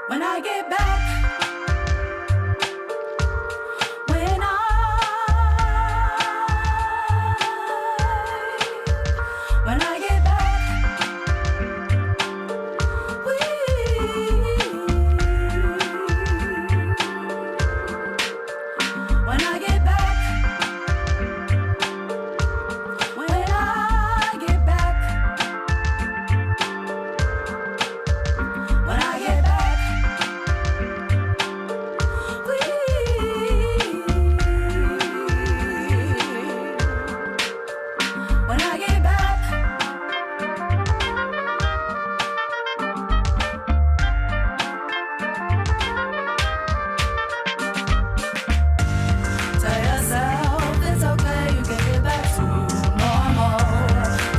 When I get back, when when I get back, when I get back, when I get back, when I get when I get back, tell yourself it's okay, you can get back to normal.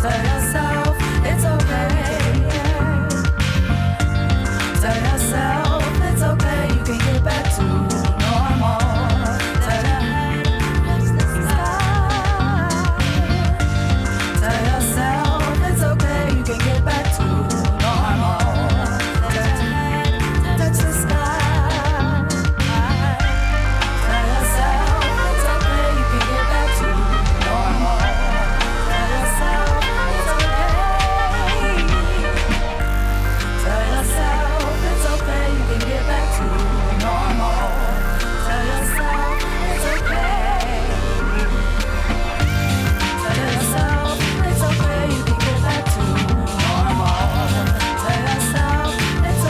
Tell yourself it's okay. Tell yourself it's okay, you can get back to normal. Tell yourself it's okay, you can get back to normal. Touch the sky. Tell yourself it's okay, you can get back to normal. Tell yourself it's okay. Tell yourself it's okay, you can get back to normal. Tell yourself it's okay. Tell yourself it's okay, you can get back to normal. Tell yourself it's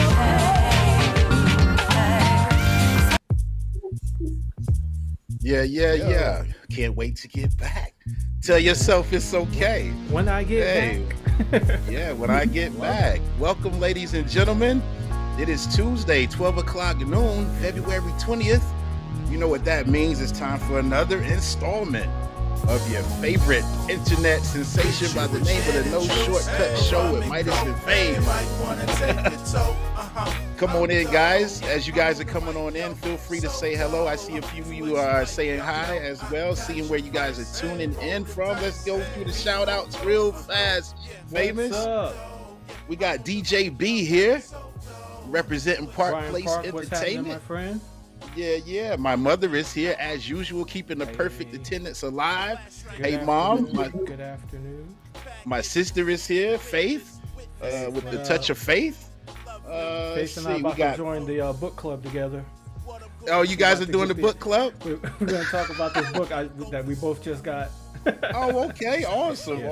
Yeah. Can't wait to get back. Tell yourself it's okay. When I get Hey, back. yeah, when I get back. Welcome, ladies and gentlemen. It is Tuesday, 12 o'clock noon, February 20th. You know what that means. It's time for another installment of your favorite internet sensation by the name of the No Shortcut Show with Midas and Fame. Come on in, guys. As you guys are coming on in, feel free to say hello. I see a few of you are saying hi as well, seeing where you guys are tuning in from. Let's go through the shout outs real fast. Famous. What's up? We got DJ B here, representing Park Brian Place Park, what's happening, my Entertainment. friend? Yeah. My mother is here as usual, keeping the perfect Hey. attendance alive. Good Hey, Mom. afternoon. Good afternoon. My sister is here, Faith, with what the up? touch of faith. Faith and I We about got. to join the book club together. Oh, you guys are about to doing the get book club? We're going to talk about this book that we both just got. Oh, okay. Awesome. Yeah.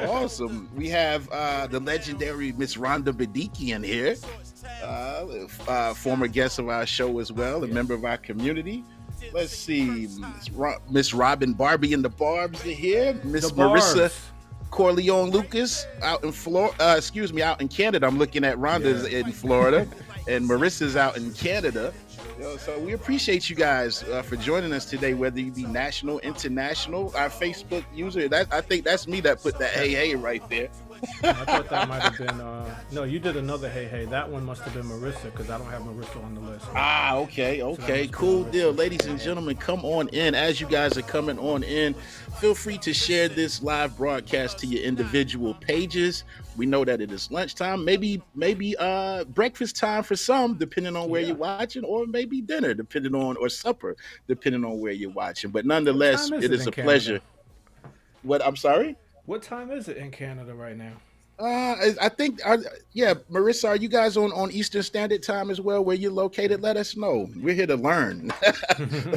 Awesome. We have the legendary Miss Rhonda Badikian here, former guest of our show as well, a member of our community. Let's see. Miss Robin Barbie and the Barbs are here. Miss The Marissa Barbs. Corleone Lucas out in Florida. Out in Canada. I'm looking at Rhonda's in Florida, and Marissa's out in Canada. So we appreciate you guys for joining us today, whether you be national, international. Our Facebook user, I think that's me that put that hey right there. I thought that might have been, no, you did another hey. That one must have been Marissa because I don't have Marissa on the list. Okay. Cool deal. Ladies and gentlemen, come on in. As you guys are coming on in, feel free to share this live broadcast to your individual pages. We know that it is lunchtime, maybe breakfast time for some, depending on where you're watching, or maybe dinner, or supper, depending on where you're watching. But nonetheless, What time it is in a Canada? pleasure. What? I'm sorry? What time is it in Canada right now? I think, Marissa, are you guys on Eastern Standard Time as well, where you're located? Let us know. We're here to learn.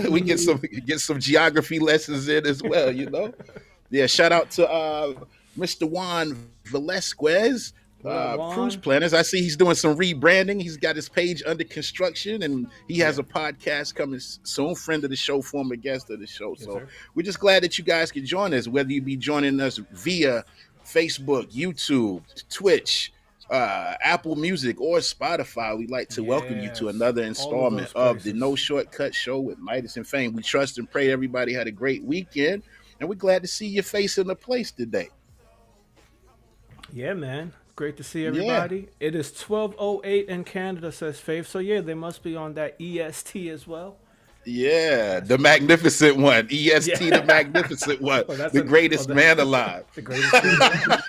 We get some geography lessons in as well, you know. Yeah, shout out to Mr. Juan Velasquez, What up, Juan? Cruise Planners. I see he's doing some rebranding. He's got his page under construction, and he has a podcast coming soon. Friend of the show, former guest of the show. Yes, So sir. we're just glad that you guys can join us, whether you be joining us via Facebook, YouTube, Twitch, Apple Music, or Spotify. We'd like to welcome you to Yes, another all of installment those of the places. No Shortcut Show with Midas and Fame. We trust and pray everybody had a great weekend, and we're glad to see your face in the place today. Yeah, man. Great to see Yeah. everybody. It is 12:08 in Canada, says Faith. So yeah, they must be on that EST as well. Yeah, the magnificent one. EST, Yeah. the magnificent one. Oh, that's The in- greatest oh, that- man alive. The greatest thing ever.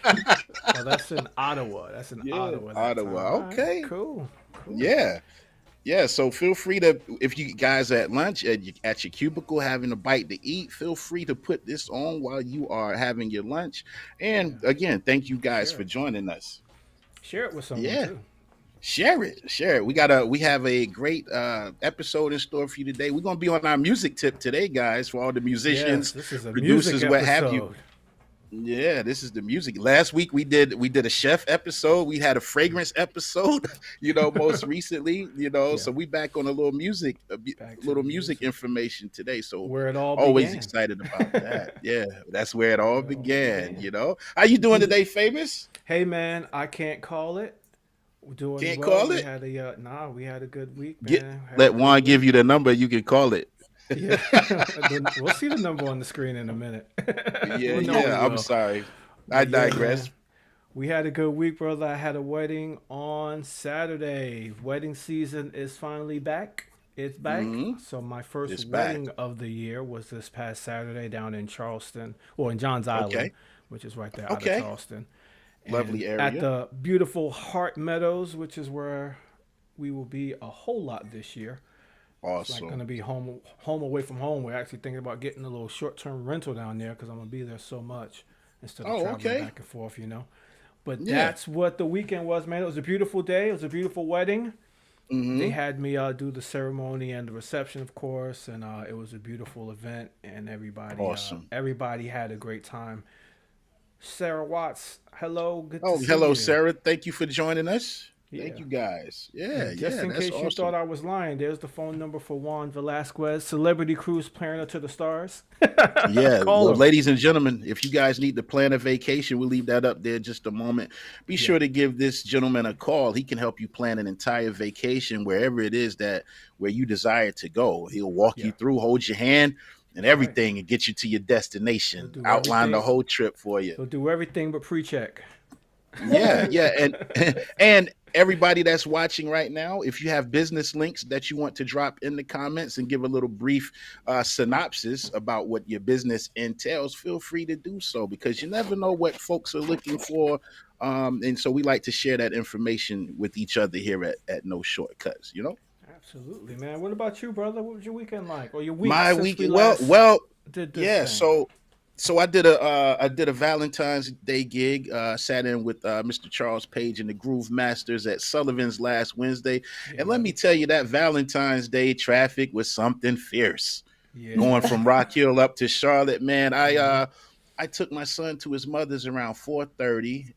Oh, that's in Ottawa. That's in Yeah, Ottawa. that Ottawa. time. All right, Okay. cool. Yeah. Yeah, so feel free to, if you guys at lunch at your cubicle having a bite to eat, feel free to put this on while you are having your lunch. Yeah. And again, thank you guys Share for it. joining us. Share it with someone Yeah, too. share it. We have a great episode in store for you today. We're gonna be on our music tip today, guys, for all the Yes, musicians, this is a music producers, what have you. episode. Yeah, this is the music. Last week we did a chef episode. We had a fragrance episode, most recently, Yeah. so we back on a little music, Back to the little music music. information today. So Where it all always began. excited about that. Yeah, that's where it Where all it all began. began. How you doing today, famous? Hey man, I can't call it. We're doing Can't well. call We it. had a we had a good week, Get man. Had a Let good Juan give week. you the number. You can call it. Yeah, we'll see the number on the screen in a minute. Yeah, You know we yeah. I'm will. sorry. I But yeah, digress. man, we had a good week, brother. I had a wedding on Saturday. Wedding season is finally back. It's back. Hmm. So my first It's back. wedding of the year was this past Saturday down in Charleston, or in Johns Island, Okay. which is right there out of Okay. Charleston, and Lovely at area. the beautiful Hart Meadows, which is where we will be a whole lot this year. It's like going Awesome. to be home away from home. We're actually thinking about getting a little short-term rental down there because I'm going to be there so much instead of Oh, traveling okay. back and forth. But Yeah. that's what the weekend was, man. It was a beautiful day. It was a beautiful wedding. They Hmm. had me do the ceremony and the reception, of course, and it was a beautiful event, and Awesome. everybody had a great time. Sarah Watts, hello, good to Oh, see hello, you. Sarah. Thank you for joining us. Thank Yeah. you, guys. Yeah, And just yeah, in that's case you thought awesome. I was lying, there's the phone number for Juan Velasquez, Celebrity Cruise Planner to the Stars. Yeah, Call well, him. ladies and gentlemen, if you guys need to plan a vacation, we'll leave that up there just a moment. Be Yeah, sure to give this gentleman a call. He can help you plan an entire vacation wherever it is that where you desire to go. He'll walk you yeah, through, hold your hand, and that's right. everything, and get you to your He'll destination. do Outline the everything. whole trip for you. He'll do everything but pre-check. Yeah, yeah, and and everybody that's watching right now, if you have business links that you want to drop in the comments and give a little brief synopsis about what your business entails, feel free to do so because you never know what folks are looking for. And so we like to share that information with each other here at No Shortcuts. Absolutely, man. What about you, brother? What was your weekend like, or your week My since week, we well, last well, did this yeah. thing? So I did a Valentine's Day gig. Sat in with Mr. Charles Page and the Groove Masters at Sullivan's last Wednesday, Hey, and let me buddy. tell you that Valentine's Day traffic was something fierce. Yeah. Going from Rock Hill up to Charlotte, man. I Hmm. uh I took my son to his mother's around 4:30.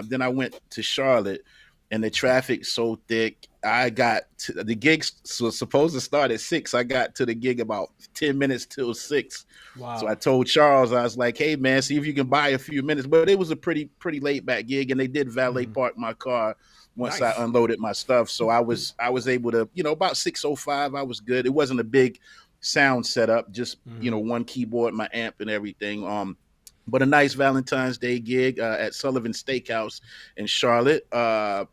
Then I went to Charlotte, and the traffic so thick. The gig was supposed to start at 6. I got to the gig about 10 minutes till 6. So I Wow. told Charles, I was like, "Hey man, see if you can buy a few minutes." But it was a pretty laid back gig, and they did valet Hmm. park my car once I Nice. unloaded my stuff. So I was able to, about 6:05, I was good. It wasn't a big sound setup, just Hmm. one keyboard, my amp, and everything. But a nice Valentine's Day gig at Sullivan Steakhouse in Charlotte.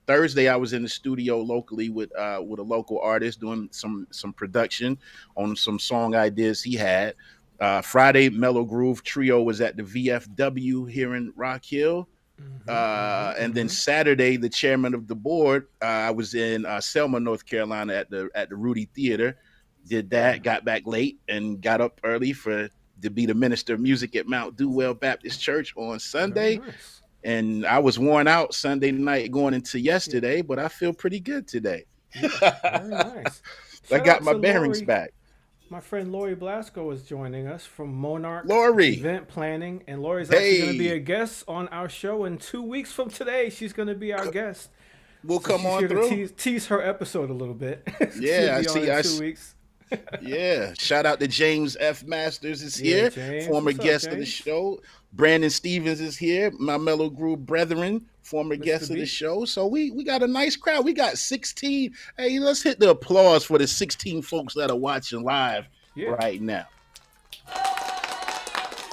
Thursday, I was in the studio locally with a local artist doing some production on some song ideas he had. Friday, Mellow Groove Trio was at the VFW here in Rock Hill. Hmm. Hmm. And then Hmm. Saturday, the chairman of the board, I was in Selma, North Carolina, at the Rudy Theater. Did Yeah. that, got back late, and got up early for to be the minister of music at Mount Dewell Baptist Church on Very Sunday. nice. And I was worn out Sunday night going into Yeah. yesterday, but I feel pretty good today. Yeah. Very nice. I Shout got out my to bearings Lori. back. My friend Lori Blasco is joining us from Monarch Lori, Event Planning, and Lori's actually going to be a hey, guest on our show in 2 weeks from today. She's going to be our guest, we'll so come she's on here to through. tease her episode a little bit. She'll Yeah, I be on see. in 2 weeks. Yeah, shout out to James F. Masters is Yeah, here, James. former What's up, guest of the James? show. Brandon Stevens is here, my Mellow Groove brethren, former Mr. guest of the B. show. So we got a nice crowd. We got 16. Hey, let's hit the applause for the 16 folks that are watching live Yeah, right now.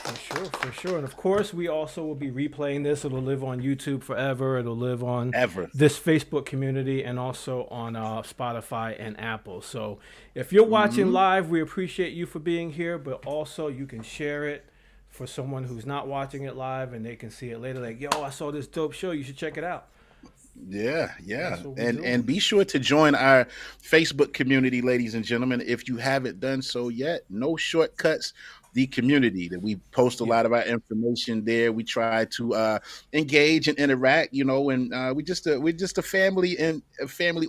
for sure, for sure. And of course, we also will be replaying this. It'll live on YouTube forever. It'll live on Ever. this Facebook community and also on Spotify and Apple. So if you're watching Hmm. live, we appreciate you for being here, but also you can share it for someone who's not watching it live and they can see it later. Like, yo, I saw this dope show. You should check it out. Yeah, yeah. That's what we And doing. be sure to join our Facebook community, ladies and gentlemen, if you haven't done so yet. No shortcuts. The community that we post a Yeah. lot of our information there. We try to engage and interact, and we're just a family and a family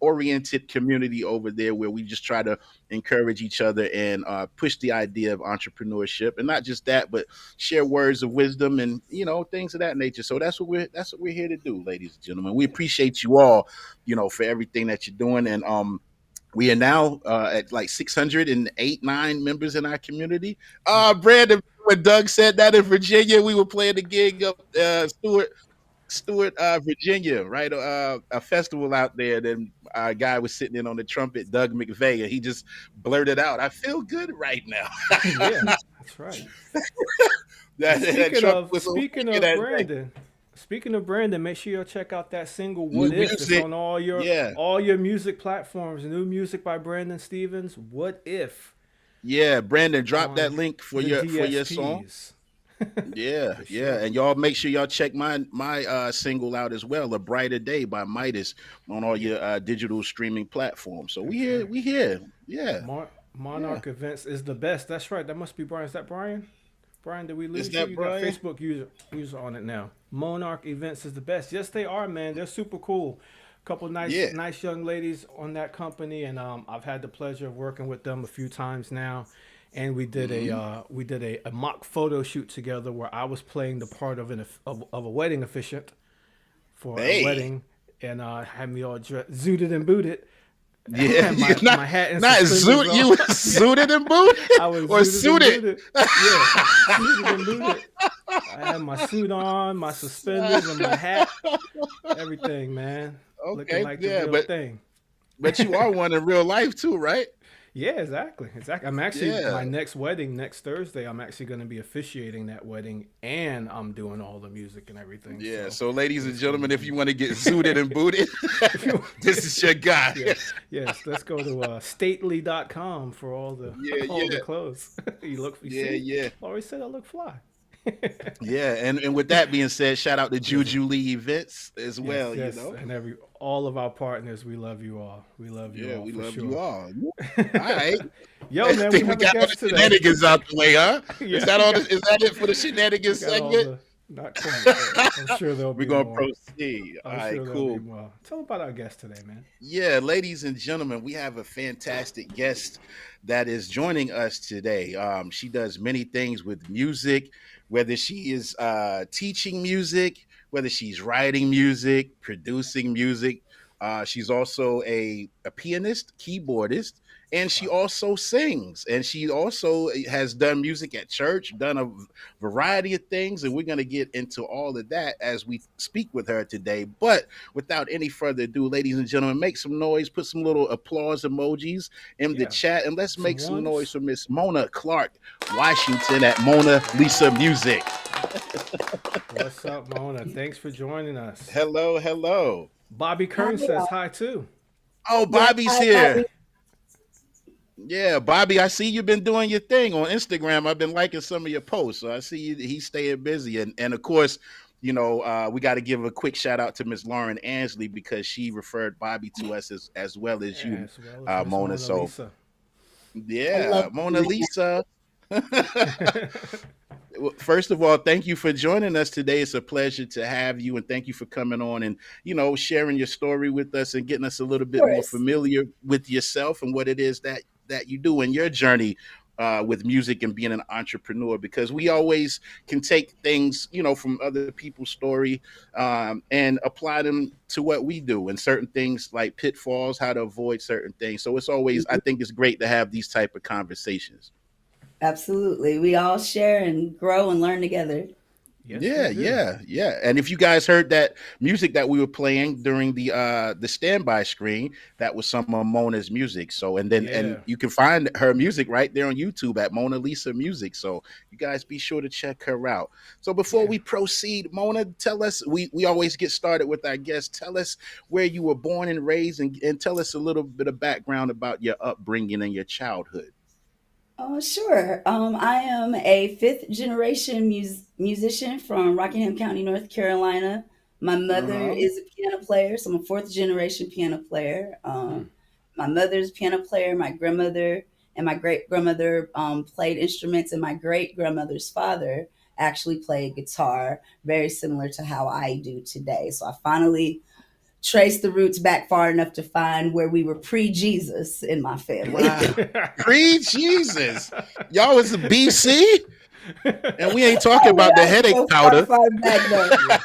oriented community over there where we just try to encourage each other and push the idea of entrepreneurship, and not just that, but share words of wisdom and things of that nature. So that's what we're here to do, ladies and gentlemen. We Yeah. appreciate you all, for everything that you're doing, and we are now at like 608, 9 members in our community. Yeah. Brandon, when Doug said that in Virginia, we were playing a gig up Stewart, Virginia, right? A festival out there. Then our guy was sitting in on the trumpet, Doug McVeigh, and he just blurted out, "I feel good right now." Yeah. That's right. And that trumpet was so wicked that day. Speaking of Brandon, make sure you check out that single New "What If." It's music, on all your yeah, music platforms. New music by Brandon Stevens. "What If" yeah. Brandon, drop that on link for the your song. DSPs. Yeah, For yeah, sure. and y'all make sure y'all check my single out as well, "A Brighter Day" by Midas, on all Yeah, your digital streaming platforms. So we that's here, right. we here, yeah, yeah. Monarch Events is the best. That's right. That must be Brian. Is that Brian? Brian, did we Is lose you? that You got Brian? Facebook user on it now. Monarch Events is the best. Yes, they are, man. They're super cool. Couple Yeah. nice young ladies on that company, and I've had the pleasure of working with them a few times now. And Hmm. we did a mock photo shoot together where I was playing the part of of a wedding officiant for a Hey, wedding, and had me all zooted and booted, yeah, and you're my hat and not suspenders zoot. on. You was Yeah, suited and booted I was or zooted and suited. booted. Yeah, zooted and booted. I had my suit on, my suspenders, and my hat, everything, man, looking Okay, like the yeah, real but thing. but you are one in real life too, right? Yeah, exactly, exactly. I'm actually Yeah, my next wedding next Thursday. I'm actually going to be officiating that wedding, and I'm doing all the music and everything. yeah. So So, ladies and it's going to gentlemen, if you be. want to get zooted and booted, If you, this is your guy. yeah, yes. Let's go to stately.com for all the Yeah, all the yeah, clothes. You yeah, see, yeah. always said I look fly. Yeah, and with that being said, shout out to Yes, Juju Lee events as yes, well. yes, and all of our partners, we love you all. We love you Yeah, all we for love you sure. all. All right, Yo, I man, we think we have a got all the guest today. shenanigans out the way, huh? Is Yeah, that all? Is that it for the we shenanigans got all segment? the not quite, but I'm sure there'll We're be gonna more. proceed. All I'm right, sure there'll be cool. more. Tell about our guest today, man. Yeah, ladies and gentlemen, we have a fantastic guest that is joining us today. She does many things with music, whether she is teaching music, whether she's writing music, producing music. She's also a pianist, keyboardist, and she Wow. also sings. And she also has done music at church, done a variety of things. And we're going to get into all of that as we speak with her today. But without any further ado, ladies and gentlemen, make some noise, put some little applause emojis in the Yeah, chat, and let's some make some noise ones. for Miss Mona Clark-Washington at Mona Lisa Wow. Music. What's up, Mona? Thanks for joining us. Hello, hello. Bobby Hi, Kern says hi too. Oh, yes, Bobby's hi, Bobby. here. Yeah, Bobby, I see you've been doing your thing on Instagram. I've been liking some of your posts, so I see he's staying busy. And of course, we got to give a quick shout out to Miss Lauren Ansley because she referred Bobby to us as well as you, As well as Miss Mona. Mona So Lisa. I love yeah, Mona doing that. Lisa. Well, first of all, thank you for joining us today. It's a pleasure to have you, and thank you for coming on and sharing your story with us and getting us a little Of bit more course. familiar with yourself and what it is that you do in your journey with music and being an entrepreneur. Because we always can take things from other people's story and apply them to what we do, and certain things like pitfalls, how to avoid certain things. So it's always I Mhm. think it's great to have these type of conversations. Absolutely. We all share and grow and learn together. Yes, we Yeah, do. yeah, yeah. And if you guys heard that music that we were playing during the standby screen, that was some of Mona's music. So and Yeah, you can find her music right there on YouTube at Mona Lisa Music. So you guys be sure to check her out. So before yeah. we proceed, Mona, tell us we always get started with our guests. Tell us where you were born and raised and tell us a little bit of background about your upbringing and your childhood. Oh, sure. I am a fifth generation musician from Rockingham County, North Carolina. My mother Uh-huh. is a piano player, so I'm a fourth generation piano player. Mm. My mother's a piano player. My grandmother and my great grandmother played instruments, and my great grandmother's father actually played guitar, very similar to how I do today. So I finally traced the roots back far enough to find where we were pre Jesus in my family. Wow. Pre-Jesus. Y'all was a BC? And we ain't talking Oh, man, about the I had to headache go far, powder. far back though. Yeah,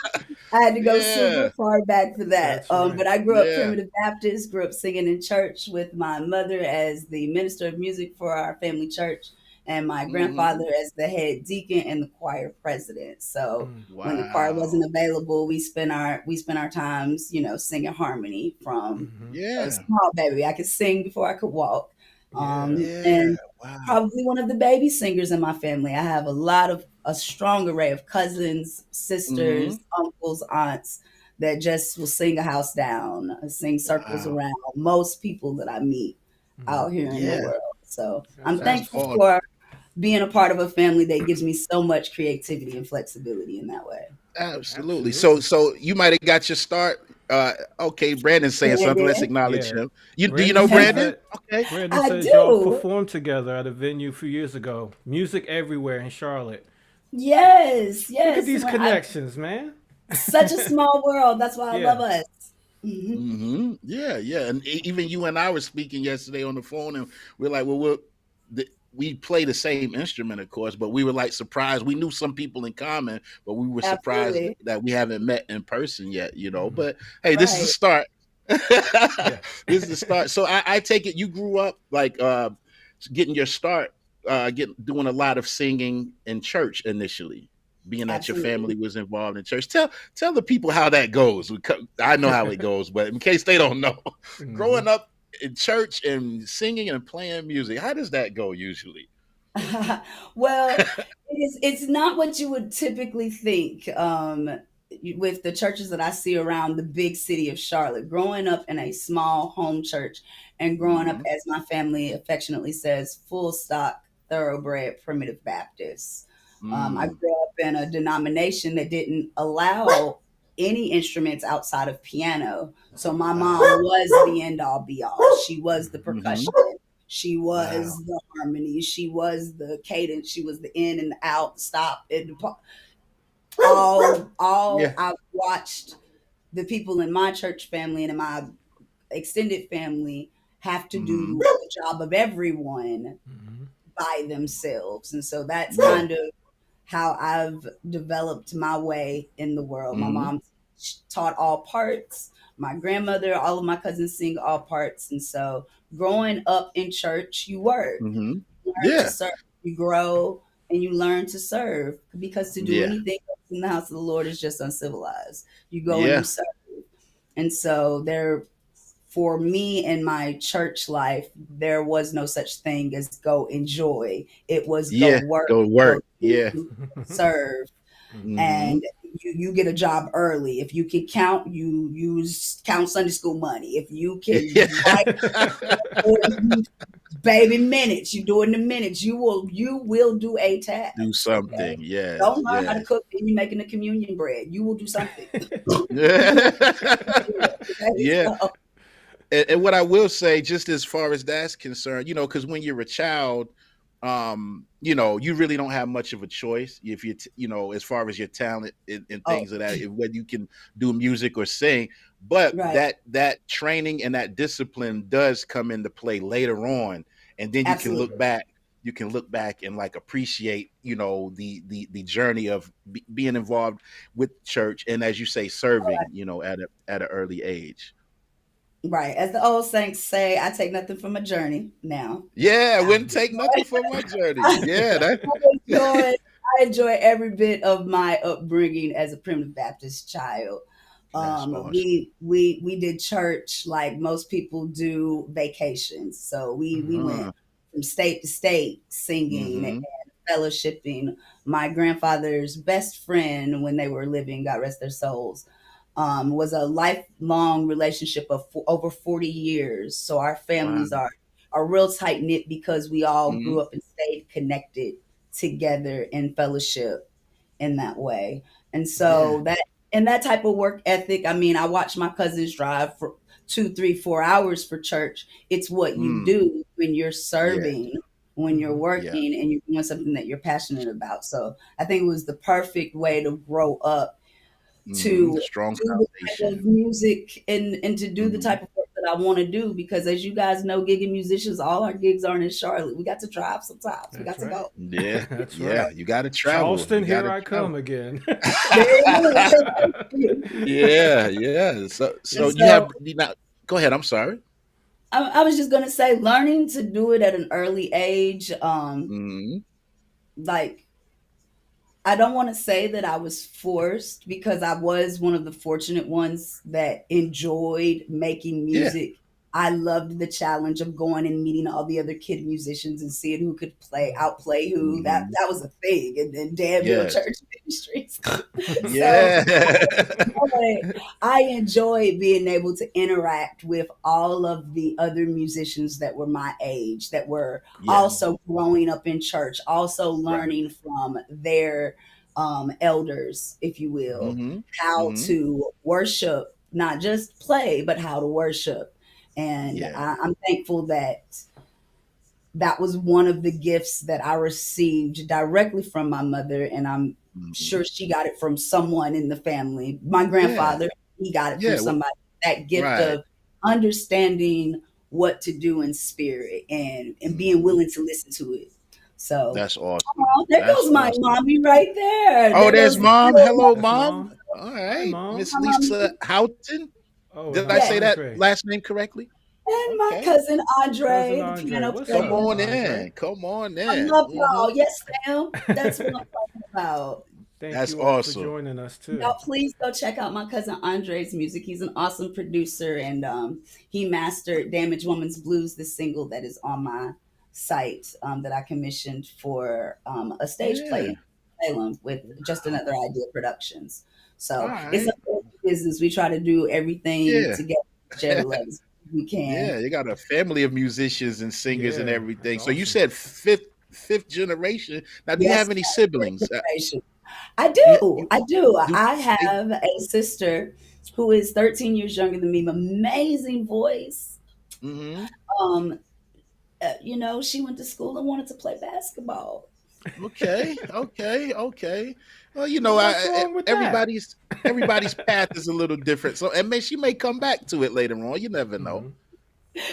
I had to go super Yeah. far back for that. that's right. But I grew up Yeah. primitive Baptist, grew up singing in church with my mother as the minister of music for our family church and my Mm-hmm. grandfather as the head deacon and the choir president. So Mm. when the choir wasn't Wow. available, we spent our times, singing harmony from Hmm. a Yeah. small baby. I could sing before I could walk. Yeah. Yeah. And Wow. probably one of the baby singers in my family. I have a strong array of cousins, Mm-hmm. sisters, uncles, aunts that just will sing a house down, sing circles Wow. around most people that I meet Hmm. out here in the Yeah. world. So That's I'm That's thankful awesome. all. for being a part of a family that gives me so much creativity and flexibility in that way. Absolutely. So Absolutely. so you might have got your start. Okay, Brandon's saying something. Let's Brandon, acknowledge Yeah. him. You do you Brandon know says Brandon? that. Okay. Brandon I says y'all do. performed together at a venue a few years ago. Music everywhere in Charlotte. Yes, Look at yes. these connections, man. Such a small world. That's why I love Yeah. us. Mhm. Mm-hmm. Yeah, yeah. And even you and I were speaking yesterday on the phone, and we're like, well, we play the same instrument, of course, but we were like surprised. We knew some people in common, but we were surprised Absolutely. that we haven't met in person yet, you know. Hmm. But hey, this is a Right. start. Yeah. This is the start. So I take it you grew up like getting your start getting doing a lot of singing in church initially, being that your family Absolutely. was involved in church. Tell the people how that goes. I know how it goes, but in case they don't know, Hmm. growing up in church and singing and playing music, how does that go usually? Well, it's not what you would typically think with the churches that I see around the big city of Charlotte. Growing up in a small home church and growing up, Hmm. as my family affectionately says, full stock, thoroughbred, primitive Baptists. I Mm. grew up in a denomination that didn't allow any instruments outside of piano. So my mom Wow. was the end all be all. She was the Hmm. percussion. She Wow. was the harmony. She was the cadence. She was the in and out, stop, and all Yeah. I've watched the people in my church family and in my extended family have to do Hmm. the job of everyone Hmm. by themselves. And so that's Yeah. kind of how I've developed my way in the world. My Hmm. mom taught all parts. My grandmother, all of my cousins sing all parts. And so growing up in church, you work, Hmm. you learn to Yeah. serve, you grow, and you learn to serve because to do Yeah. anything else in the house of the Lord is just uncivilized. You go and you Yeah. serve. And so there for me in my church life, there was no such thing as go enjoy. It was go Yeah. work, Go go work. Yeah. do, serve, Hmm. and you get a job early. If you can count, you use count Sunday school money. If you Yeah. can write or you baby minutes, you do it in the minutes. You will do a Do task. Okay. something. Yes. Don't learn how to Yes. cook and you're making the communion bread. You will do something. You will Yeah. do it. Okay. Yeah. So, And what I will say, just as far as that's concerned, because when you're a child, you really don't have much of a choice if as far as your talent and oh, things of that, whether you can do music or sing. But right. that training and that discipline does come into play later on, and then you can look Absolutely. back. You can look back and like appreciate, the journey of being involved with church and, as you say, serving, at an early age. Right. As the old saints say, I take nothing from a journey now. Yeah, I I wouldn't take nothing from my journey. I Yeah, enjoy I enjoy every bit of my upbringing as a primitive Baptist child. that's awesome. We did church like most people do vacations. So we went Uh-huh. from state to state singing and Mm-hmm. fellowshipping. My grandfather's best friend when they were living, God rest their souls, was a lifelong relationship of over 40 years. So our Wow. families are real tight knit because we all Mm-hmm. grew up and stayed connected together in fellowship in that way. And Yeah. so that and that type of work ethic, I mean, I watch my cousins drive for 2, 3, 4 hours for church. It's what you Mm, do when you're yeah, serving, when you're yeah. working and you're doing something that you're passionate about. So I think it was the perfect way to grow up, to Strong do the type of foundation. music and to do the Hmm. type of work that I want to do. Because as you guys know, gigging musicians, all our gigs aren't in Charlotte. We got to drive sometimes. We That's got to right. go. Yeah, That's yeah. right. You got to travel. You Charleston, got here to I travel. come again. There it is. Yeah, yeah. So And you have so you not. Go ahead. I'm sorry. I was just gonna say, learning to do it at an early age, Hmm. like I don't want to say that I was forced, because I was one of the fortunate ones that enjoyed making Yeah. music. I loved the challenge of going and meeting all the other kid musicians and seeing who could outplay who. That Hmm. that was a thing in Danville Yes. church ministries. So Yeah. I enjoyed being able to interact with all of the other musicians that were my age, that were Yeah. also growing up in church, also Right. learning from their elders, if you will, Hmm. how Hmm. to worship, not just play, but how to worship. And Yeah. I'm thankful that that was one of the gifts that I received directly from my mother. And I'm Hmm. sure she got it from someone in the family. My Yeah. grandfather, he got it from Yeah. somebody. That gift Right. of understanding what to do in spirit and being Hmm. willing to listen to it. So, That's awesome. oh, there That's goes my awesome. mommy right there. Oh, There there's goes the mom. Hello, That's mom. mom. All Hi, right, mom. Miss my mommy. Lisa Houghton. Oh, and Did I Aunt say Yes. that Andre. last name correctly? And my Okay. cousin Cousin Andre, the Andre. piano What's player. Come up, on Andre? in. Come on I in. love y'all. Yes, ma'am. That's what I'm talking about. Thank That's you all for awesome. joining us Y'all, too. please go check out my cousin Andre's music. He's an awesome producer, and he mastered "Damaged Woman's Blues," the single that is on my site, that I commissioned for a stage play Yeah. in Salem with Just Another Idea Productions. All So it's a right. business. We try to do everything Yeah. together, share the love as we can. Yeah. You got a family of musicians and singers and Yeah, that's everything. So you awesome. said fifth generation. Now, do you Yes, have any siblings? generation. I You do. you I do. do I they? have a sister who is 13 years younger than me. Amazing voice. Hmm. Um, she went to school and wanted to play basketball. Okay. Okay. Okay. Well, Well, what's wrong with that? everybody's path is a little different. So, and she may come back to it later on. You never know. Hmm.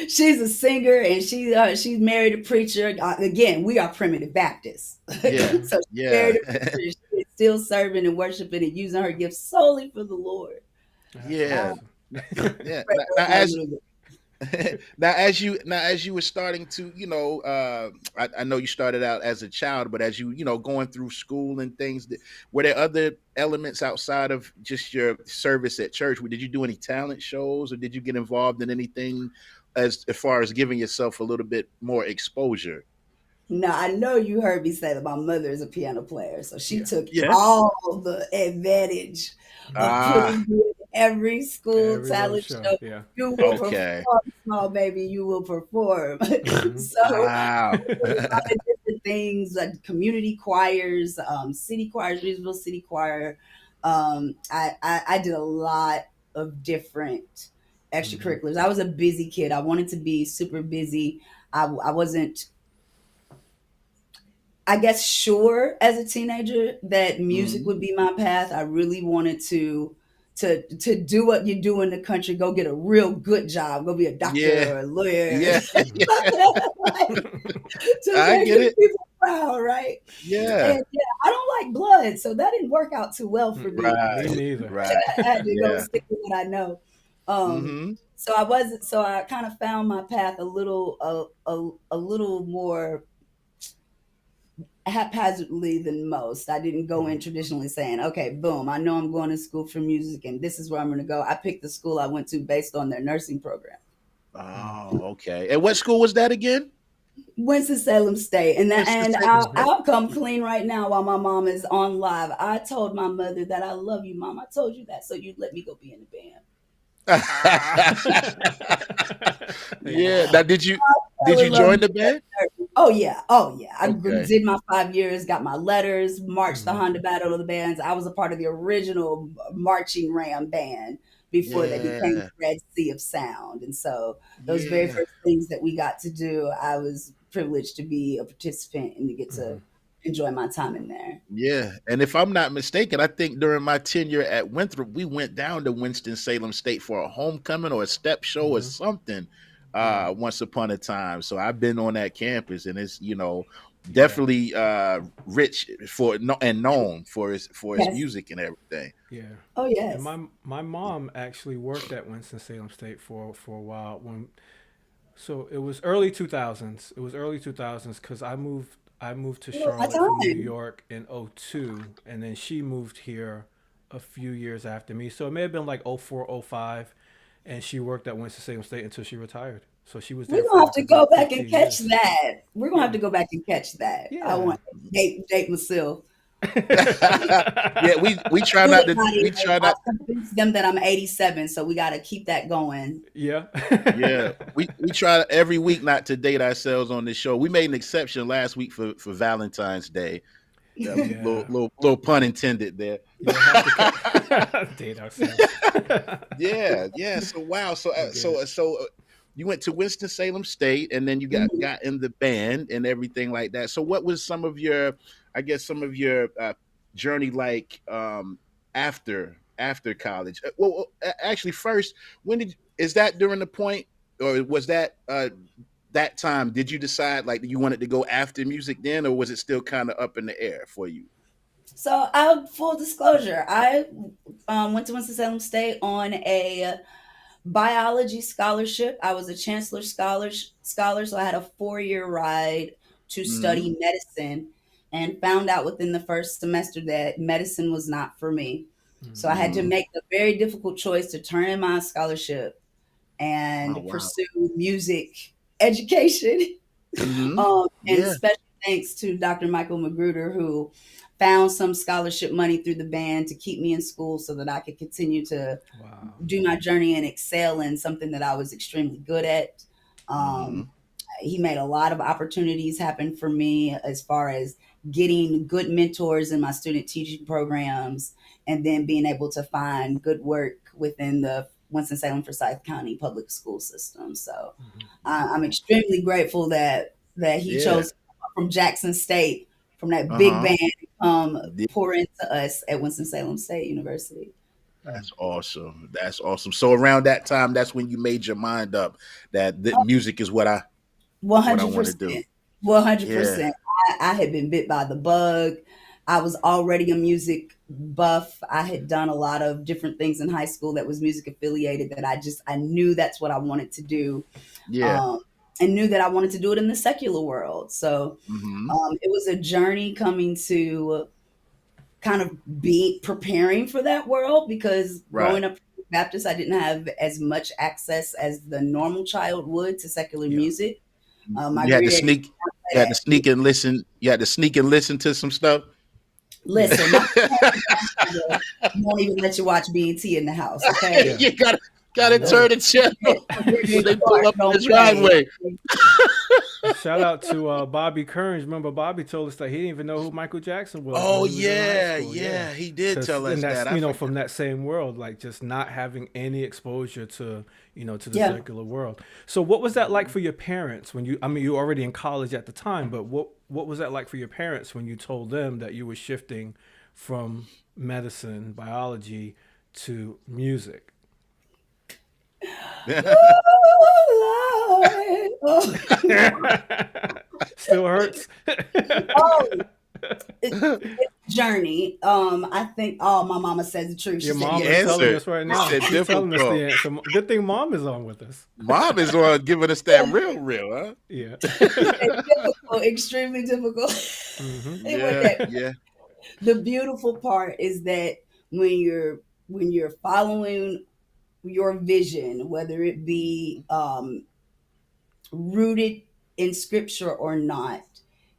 She's a singer, and she's married a preacher. Again, we are primitive Baptists, Yeah. Hmm. so she's Yeah. married a preacher. She's still serving and worshiping and using her gifts solely for the Lord. That's Yeah. I awesome. Yeah. pray Now, for her a little bit. as you were starting to, I know you started out as a child, but as going through school and things, were there other elements outside of just your service at church? Did you do any talent shows, or did you get involved in anything as far as giving yourself a little bit more exposure? Now, I know you heard me say that my mother is a piano player, so she Yeah. took Yeah. all the advantage of Hmm. Ah, putting me in every school Every little talent show. show. Yeah. You will okay. perform, small baby, you will perform. Hmm. So Wow. a lot of different things, like community choirs, city choirs, Reasonable City Choir. I did a lot of different Hmm. extracurriculars. I was a busy kid. I wanted to be super busy. I wasn't, I guess, sure as a teenager that music Mhm. would be my path. I really wanted to do what you do in the country, go get a real good job, go be a Yeah. doctor or a lawyer, Yeah. Hmm. like, to I make get the it. people proud, right? Yeah. And yeah, I don't like blood, so that didn't work out too well for me. Me Right. neither. Right. I had to go Yeah. stick with what I know. Um, Hmm. so I wasn't. So I kind of found my path a little more haphazardly than most. I didn't go in Hmm. traditionally saying, okay, boom, I know I'm going to school for music and this is where I'm going to go. I picked the school I went to based on their nursing program. Oh, okay. And what school was that again? Winston-Salem State. And Winston-Salem Hmm. State. I'll come clean right now while my mom is on live. I told my mother that I love you, mom. I told you that so you'd let me go be in the band. Ah. Yeah. Amen. Now, I did would you love join you. the band? Oh yeah, oh yeah. Okay. Did my 5 years, got my letters, marched the Hmm. Honda Battle of the Bands. I was a part of the original marching Ram band before they became Yeah. Red Sea of Sound. And so those very Yeah. first things that we got to do, I was privileged to be a participant and to get to Hmm. enjoy my time in there. Yeah, and if I'm not mistaken, I think during my tenure at Winthrop, we went down to Winston-Salem State for a homecoming or a step show or Hmm. something Yeah. once upon a time. So I've been on that campus, and it's Yeah. definitely rich for and known for its Yes. music and everything. Yeah. Oh And yes. my mom actually worked at Winston Salem State for a while when so it was early 2000s. It was early 2000s cuz I moved to Oh, my Charlotte from New time. York in '02, and then she moved here a few years after me. So it may have been like '04, '05, and she worked at Winston Salem State until she retired. So she was We're there gonna for have like to a go good back and 15 catch years. that. We're gonna have Yeah. to go back and catch that. I Yeah. want to date myself. Yeah, we try not to Everybody, we try not. I've convinced them that I'm 87, so we got to keep that going. Yeah. Yeah, we try every week not to date ourselves on this show. We made an exception last week for Valentine's Day. Yeah. Little pun intended there. You'll have to date ourselves. Yeah, yeah. So wow. So I get it. you went to Winston Salem State, and then you Mhm. got in the band and everything like that. So what was some of your, I guess, some of your journey like after college? Actually, first, when did is that during the point, or was that that time? Did you decide like you wanted to go after music then, or was it still kind of up in the air for you? So, full disclosure, I went to Winston-Salem State on a biology scholarship. I was a chancellor scholar, so I had a 4 year ride to Hmm. study medicine, and found out within the first semester that medicine was not for me. So I Hmm. had to Hmm. make the very difficult choice to turn in my scholarship Oh and wow. pursue music education. Hmm. And Yeah. special thanks to Dr. Michael Magruder, who found some scholarship money through the band to keep me in school so that I could continue to Wow. do my journey and excel in something that I was extremely good at. Um, Hmm. he made a lot of opportunities happen for me as far as getting good mentors in my student teaching programs, and then being able to find good work within the Winston-Salem Forsyth County public school system. So I'm Hmm. extremely grateful that he Yeah. chose to come up from Jackson State, from that Uh big huh. band, to pour into us at Winston-Salem State University. Mhm. That's awesome. That's awesome. So around that time, that's when you made your mind up that music is what I want to do. 100%. Yeah. 100%. I had been bit by the bug. I was already a music buff. I had done a lot of different things in high school that was music affiliated, that I knew that's what I wanted to do. Yeah. Um, and knew that I wanted to do it in the secular world. So Hmm. it was a journey coming to kind of be preparing for that world, because Right. growing up Baptist, I didn't have as much access as the normal child would to secular Yeah. music. My You had to granddaddy sneak. You had to that. sneak and listen. You had to sneak and listen to some stuff. Yeah. Listen, my grandmother won't even let you watch BET in the house, okay? Yeah. You I gotta know. turn the channel when Richard they pull Clark up in the don't play. driveway. Shout out to Bobby Kearns. Remember, Bobby told us that he didn't even know who Michael Jackson was when Oh he was in high yeah, school. Yeah, yeah. He did because tell and us that's that. I from forgot. that same world, like just not having any exposure to to the Yeah. secular world. So, what was that like for your parents when you? I mean, you were already in college at the time, but what was that like for your parents when you told them that you were shifting from medicine, biology to music? Oh, Lord. Still hurts. Oh, it's a journey. I think, oh, my mama says the truth. She Your said, She mom yes, is telling answered. us right She now. said She's telling us the difficult. answer. Good thing mom is on with us. Mom is on giving us that real, Yeah. she said difficult, extremely difficult. Hmm. It was yeah, that. yeah, The beautiful part is that when you're following your vision, whether it be rooted in scripture or not,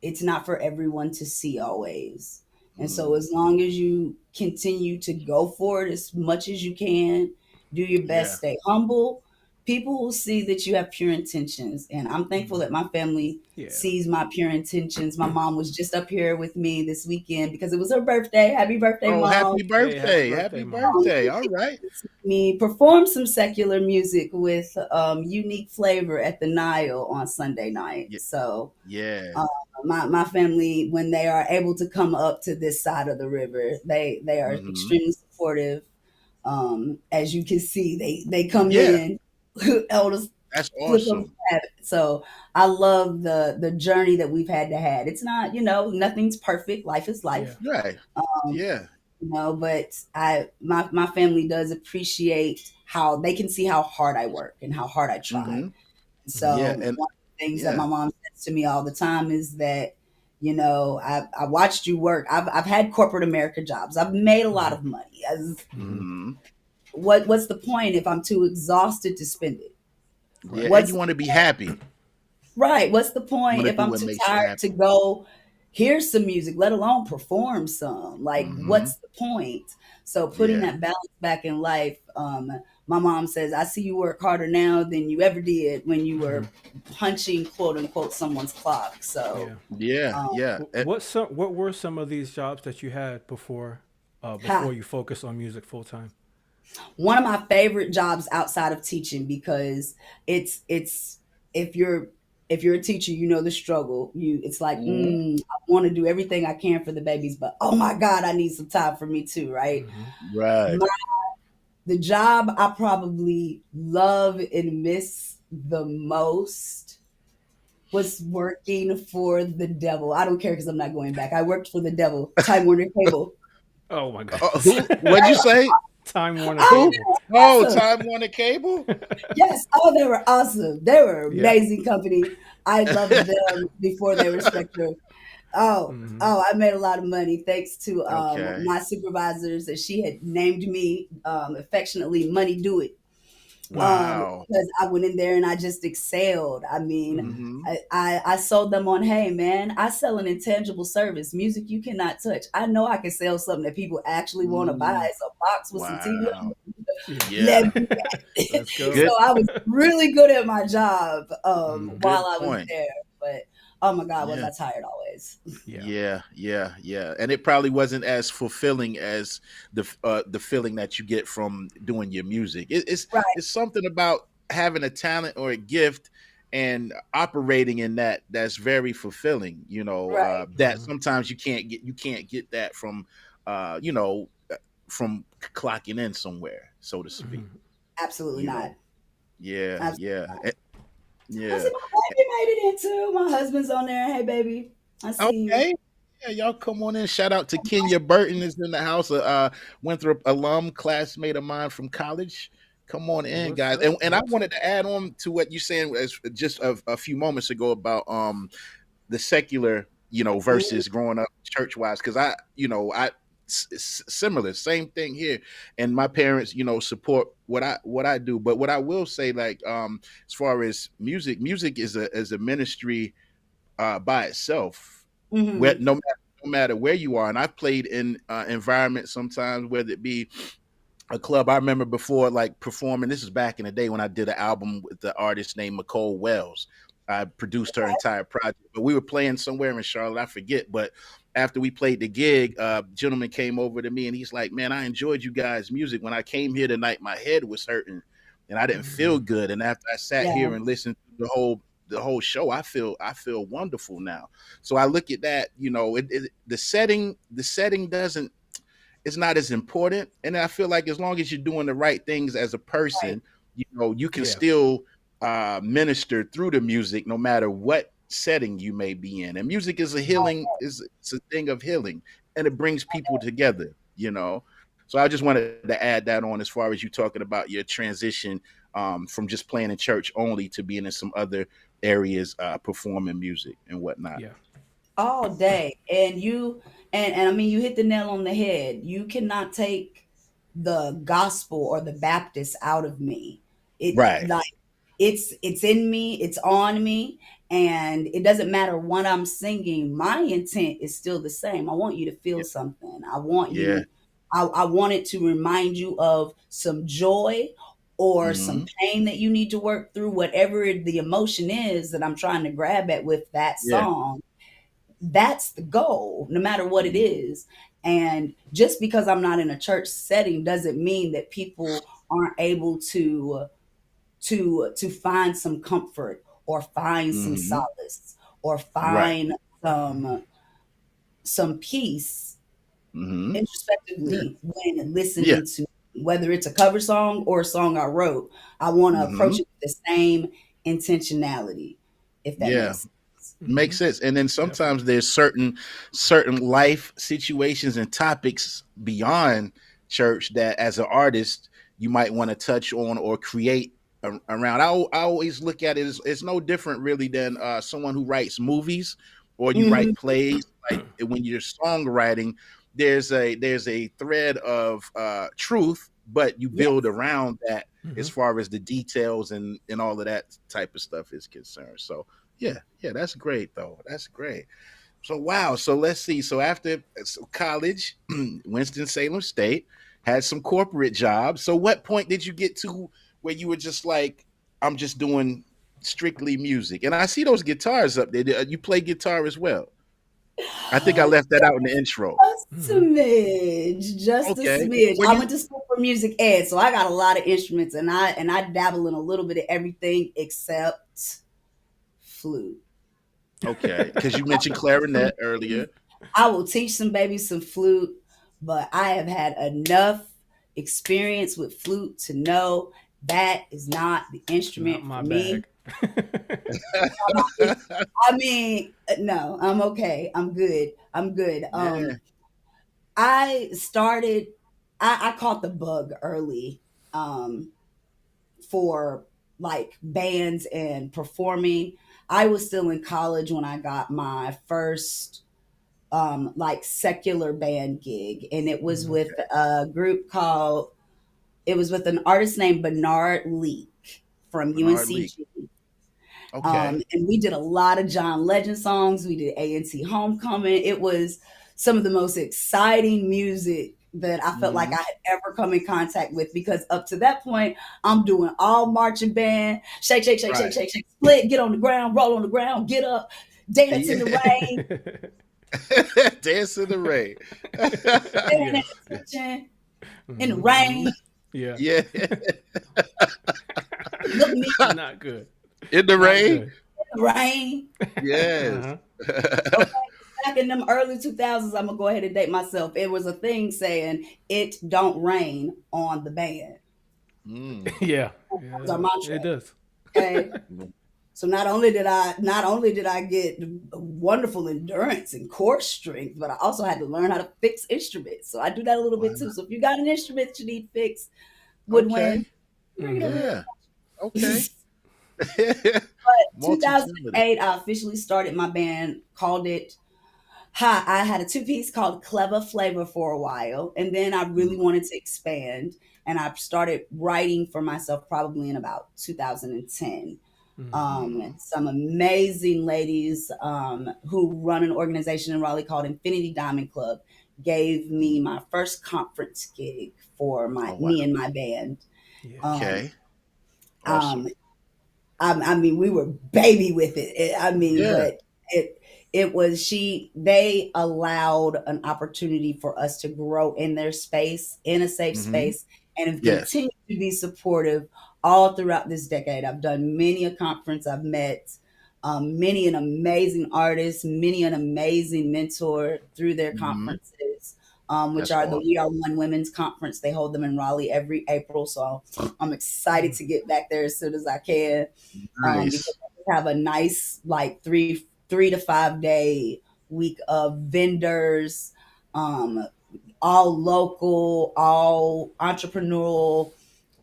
it's not for everyone to see always. And so, mm, as long as you continue to go for it as much as you can, do your yeah, best, stay humble, people will see that you have pure intentions, and I'm thankful that my family Yeah. sees my pure intentions. My mom was just up here with me this weekend because it was her birthday. Happy birthday, Oh, mom! happy Hey, happy birthday. birthday, Happy mom. birthday. All right. Me perform some secular music with unique flavor at the Nile on Sunday night. Yeah. So Yeah. uh, my family, when they are able to come up to this side of the river, they are Hmm. extremely supportive. As you can see, they come Yeah. in, elders That's flip them. awesome. So I love the journey that we've had to had. It's not, nothing's perfect. Life is Yeah. life. Right. Um, Yeah. but my family does appreciate how they can see how hard I work and how hard I try. Hmm. Yeah. So And one of the things that yeah. my mom says to me all the time is that, I watched you work. I've had corporate America jobs. I've made a lot Hmm. of money. As Hmm. Hmm. what's the point if I'm too exhausted to spend it? Yeah. Right. And What's you want to be happy. Right. What's the You point want to if do I'm what too makes you tired to happy. go hear some music, let alone perform some? Like, Hmm. what's the point? So putting Yeah. that balance back in life. My mom says, I see you work harder now than you ever did when you Hmm. were punching quote unquote someone's clock. So Yeah. Yeah. um, Yeah. What were some of these jobs that you had before ha, you focused on music full time? one of my favorite jobs outside of teaching because it's if you're a teacher, you know the struggle. It's like, Mhm. I want to do everything I can for the babies, but oh my God, I need some time for me too, right? Hmm. Right. My, the job I probably love and miss the most was working for the devil. I don't care because I'm not going back. I worked for the devil, Time Warner Cable. Oh my Who? goodness. What'd you say? Time Warner Oh, Who? they Cable. were Oh, awesome. Time Warner Cable. Yes. Oh, they were awesome. They were Yeah. amazing company. I loved them before they were Spectrum. Hmm. Oh, I made a lot of money thanks to Okay. my supervisors that she had named me affectionately Money Do It. Wow. Because I went in there and I just excelled. I mean, Hmm. Hmm. I sold them on, hey man, I sell an intangible service, music you cannot touch. I know I can sell something that people actually want to buy. Mm, It's a box with some TV on wow. it. Yeah. Yeah. Let me Let's so go. Good. I was really good at my job Hmm. while Good I was point. there. But oh my God, was Yeah. I tired always? Yeah. Yeah. Yeah. Yeah. And it probably wasn't as fulfilling as the feeling that you get from doing your music. Right, It's something about having a talent or a gift and operating in that that's very fulfilling. right. That Hmm. sometimes you can't get that from from clocking in somewhere, so to speak. Hmm. Absolutely You not. know. Yeah. Absolutely. Yeah. I see Yeah. my baby made it into. My husband's on there. Hey, baby, I see you. Okay. Yeah, y'all come on in. Shout out to Kenya Burton is in the house. Winthrop alum, classmate of mine from college. Come on in, What's guys. And, up? and I What's wanted up? to add on to what you saying as just a few moments ago about the secular, Mhm. versus growing up church wise. Because similar, same thing here. And my parents, support what I do. But what I will say, like, as far as music is a ministry by itself. Where Mhm. no matter where you are, and I've played in environments sometimes, whether it be a club. I remember before, like performing. This is back in the day when I did an album with the artist named Nicole Wells. I produced her entire project, but we were playing somewhere in Charlotte. I forget, but after we played the gig, a gentleman came over to me and he's like, "Man, I enjoyed you guys' music. When I came here tonight, my head was hurting and I didn't feel Hmm. good. And after I sat Yeah. here and listened to the whole show, I feel wonderful now." So I look at that, the setting doesn't it's not as important. And I feel like as long as you're doing the right things as a Right. person, you can Yeah. still minister through the music no matter what setting you may be in. And music is a healing, is it's a thing of healing, and it brings people together. So I just wanted to add that on as far as you talking about your transition from just playing in church only to being in some other areas performing music and whatnot. Yeah. All day, and I mean, you hit the nail on the head. You cannot take the gospel or the Baptist out of me. Right. Like it's in me, it's on me, and it doesn't matter what I'm singing. My intent is still the same. I want you to feel Yeah. something. I want Yeah. you. I want it to remind you of some joy, or some Mm-hmm. pain that you need to work through, whatever the emotion is that I'm trying to grab at with that Yeah. song, that's the goal, no matter what it Mm-hmm. is. And just because I'm not in a church setting doesn't mean that people aren't able to find some comfort or find some Mm-hmm. solace or Right. find Mm-hmm. some peace Mm-hmm. Yeah. introspectively when Yeah. listening to, whether it's a cover song or a song I wrote. I want to Mm-hmm. approach it with the same intentionality, if that Yeah. makes sense. Mm-hmm. Makes sense. And then sometimes Definitely. there's certain life situations and topics beyond church that as an artist you might want to touch on or create around. I always look at it as it's no different really than someone who writes movies or you Hmm. write plays. Like when you're songwriting, there's a thread of truth, but you build Yes. around that Mm-hmm. as far as the details and all of that type of stuff is concerned. So yeah, yeah, that's great though. That's great. So wow. So let's see. So after college, Winston Salem State had some corporate jobs. So what point did you get to where you were just like, I'm just doing strictly music? And I see those guitars up there. You play guitar as well. I think I left that out in the intro. Just a Mm-hmm. smidge, just a Okay. smidge. Well, I you went to school for music ed, so I got a lot of instruments, and I dabble in a little bit of everything except flute. okay? Because you mentioned clarinet earlier. I will teach some babies some flute, but I have had enough experience with flute to know that is not the Not instrument for my me. bag. It, I mean, no, I'm okay. I'm good. I'm good. Yeah. I started. I caught the bug early, um, for like bands and performing. I was still in college when I got my first like secular band gig, and it was Mm-hmm. with a group called. It was with an artist named Bernard Leak from Bernard Lee. UNCG. Okay. And we did a lot of John Legend songs. We did A&T Homecoming. It was some of the most exciting music that I felt like Hmm. I had ever come in contact with, because up to that point, I'm doing all marching band, shake, shake, shake, shake, Right. shake, shake, split, get on the ground, roll on the ground, get up, dance in the Yeah. rain, Dance in the rain. paying Yeah. attention in the Mm-hmm. Mhm. rain. Yeah. Yeah. Look me Not good. In the Not rain. good. in the rain. Yes. Uh-huh. Okay, back in them early 2000s, I'm gonna go ahead and date myself. It was a thing saying "It don't rain on the band." Mm. Yeah. That was our Yeah. mantra. It does. Okay, so not only did I get wonderful endurance and core strength, but I also had to learn how to fix instruments. So I do that a little Wow. bit too. So if you got an instrument that you need fixed, Okay. woodwind, bring it over Yeah. here. Okay. 2008, Multi-talented. I officially started my band. Called it Hi, I had a two-piece called Clever Flavor for a while, and then I really Mm. wanted to expand, and I started writing for myself probably in about 2010. Mm-hmm. Mm. Some amazing ladies who run an organization in Raleigh called Infinity Diamond Club gave me Mm. my first conference gig for my Oh wow. me and my band. Yeah. Um, Okay. um, Awesome. I mean, we were baby with it. I mean, Yeah. but it was they allowed an opportunity for us to grow in their space, in a safe Hmm. space, and have Yes. continued to be supportive all throughout this decade. I've done many a conference. I've met many an amazing artist, many an amazing mentor through their Hmm. conferences. Which That's are the awesome. We Are One Women's Conference. They hold them in Raleigh every April. So I'm excited to get back there as soon as I can, because Nice. I have a nice like 3 to 5 day week of vendors, um, all local, all entrepreneurial,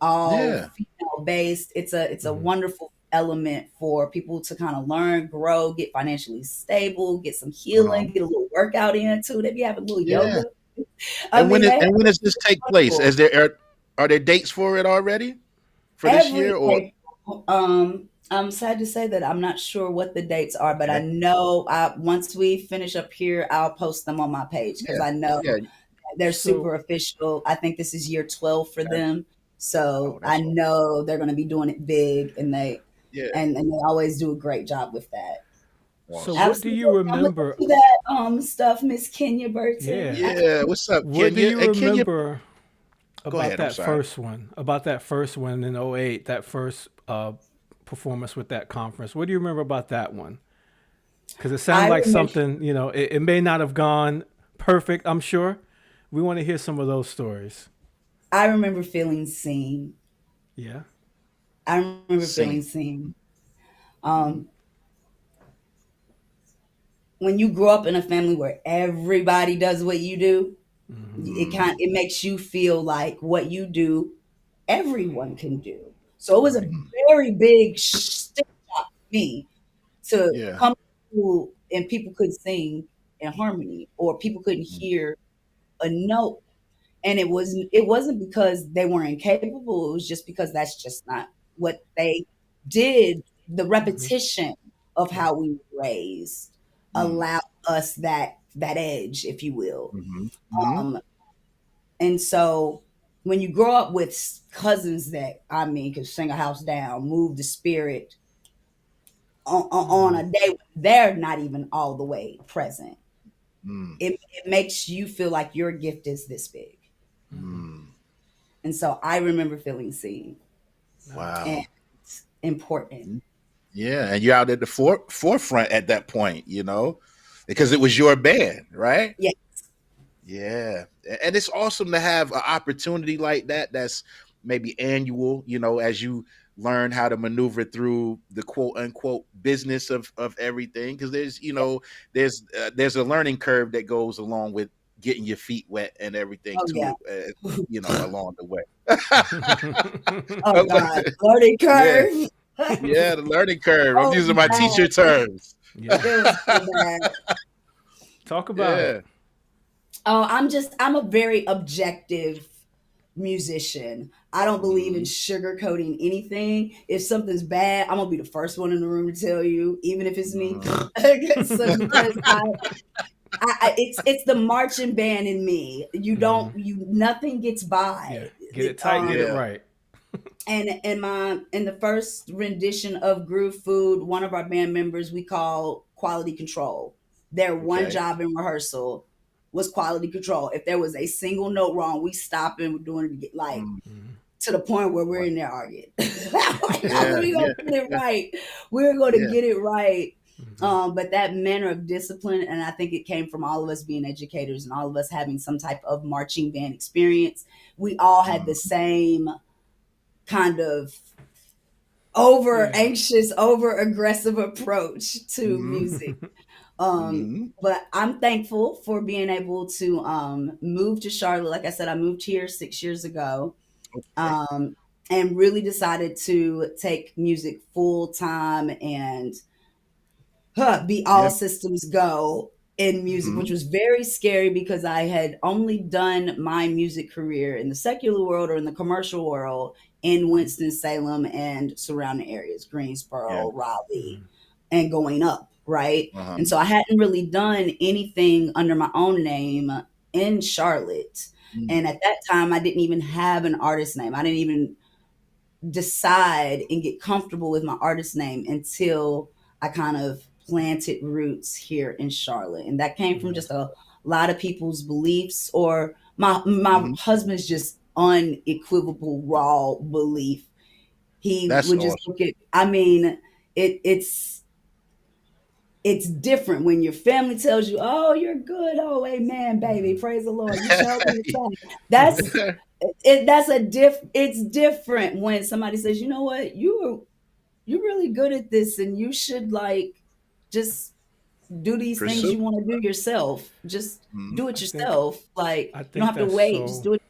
all Yeah. female based. It's a Mm-hmm. wonderful element for people to kind of learn, grow, get financially stable, get some Uh-huh. healing, get a little workout in too. They be having a little Yeah. yoga. I mean, they have And when does this take place? wonderful. Are there dates for it already for this Every year or April. I'm sad to say that I'm not sure what the dates are, but I okay? know once we finish up here, I'll post them on my page because Yeah. I know Yeah. they're So super official. I think this is year 12 for Okay. them. Oh, So I that's all. know they're going to be doing it big, and Yeah, and they always do a great job with that. So awesome. what do Absolutely. you I'm looking remember? for that stuff, Miss Kenya Burton. Yeah. Yeah, what's up, What do Kenya? you And Kenya, remember go about ahead. I'm that sorry. first one? About that first one in '08, that first performance with that conference. What do you remember about that one? Because it sounded I like remember something, it may not have gone perfect, I'm sure. We want to hear some of those stories. I remember feeling seen. Yeah. I remember feeling Sing. seen. Hmm. Um, when you grow up in a family where everybody does what you do, Hmm. it makes you feel like what you do, everyone can do. So it was a Right. very big stick shot for me to Yeah. come to school and people could sing in harmony or people couldn't hear a note. And it wasn't because they weren't incapable, it was just because that's just not what they did. The Hmm. repetition of Yeah. how we were raised Mm. allowed us that edge, if you will. Hmm. Hmm. Um, and so when you grow up with cousins that, I mean, could sing a house down, move the spirit on Hmm. a day when they're not even all the way present, Mm. it makes you feel like your gift is this big. Hmm. Mm. And so I remember feeling seen and Wow. important. Yeah, and you're out at the forefront at that point, because it was your band, right? Yeah. Yeah, and it's awesome to have an opportunity like that. That's maybe annual, as you learn how to maneuver through the quote unquote business of everything. Because there's a learning curve that goes along with getting your feet wet and everything Oh yeah. too, along the way. Oh God. Learning Yeah, curve. yeah, the learning curve. I'm Oh using my teacher bad. terms. Yeah. It was so bad. Talk about it. Yeah. Oh, I'm a very objective musician. I don't believe in Mhm. sugarcoating anything. If something's bad, I'm gonna be the first one in the room to tell you, even if it's me. Mhm. So because it's the marching band in me. You Hmm. don't you nothing gets Yeah. by. Get it tight, get it Yeah. right. And in the first rendition of Groove Food, one of our band members we call quality control. Their one Okay. job in rehearsal was quality control. If there was a single note wrong, we stop and we're doing it like Mm. Hmm. to the point where we're Wow. in there arguing. Like, no, Yeah. we're Yeah. gonna get it right. We're gonna Yeah. get it right. Hmm. But that manner of discipline, and I think it came from all of us being educators and all of us having some type of marching band experience. We all had the Mm. same kind of over Yeah. anxious, over aggressive approach to Mhm. music. Mhm. But I'm thankful for being able to move to Charlotte. Like I said, I moved here 6 years ago, Okay. um, and really decided to take music full time and be all Yeah. systems go in music, which Mhm. was very scary because I had only done my music career in the secular world or in the commercial world in Mhm. Winston-Salem and surrounding areas, Yeah. Greensboro, Raleigh, Hmm. and going up, right? Uh-huh. And so I hadn't really done anything under my own name in Charlotte. Mm. And at that time, I didn't even have an artist name. I didn't even decide and get comfortable with my artist name until I kind of planted roots here in Charlotte. And that came from Yeah. just a lot of people's beliefs or my Mhm. husband's just unequivocal raw belief. He That's would just awesome. look at, I mean, it's different when your family tells you, "Oh, you're good. Oh, amen, baby. Hmm. Praise the Lord. You shall be excited." It's different when somebody says, "You know what? You're really good at this and you should like just do these things Pursue. you want to do yourself. Just Mhm. do it I think yourself. Like I you don't think have to wait. Just do it."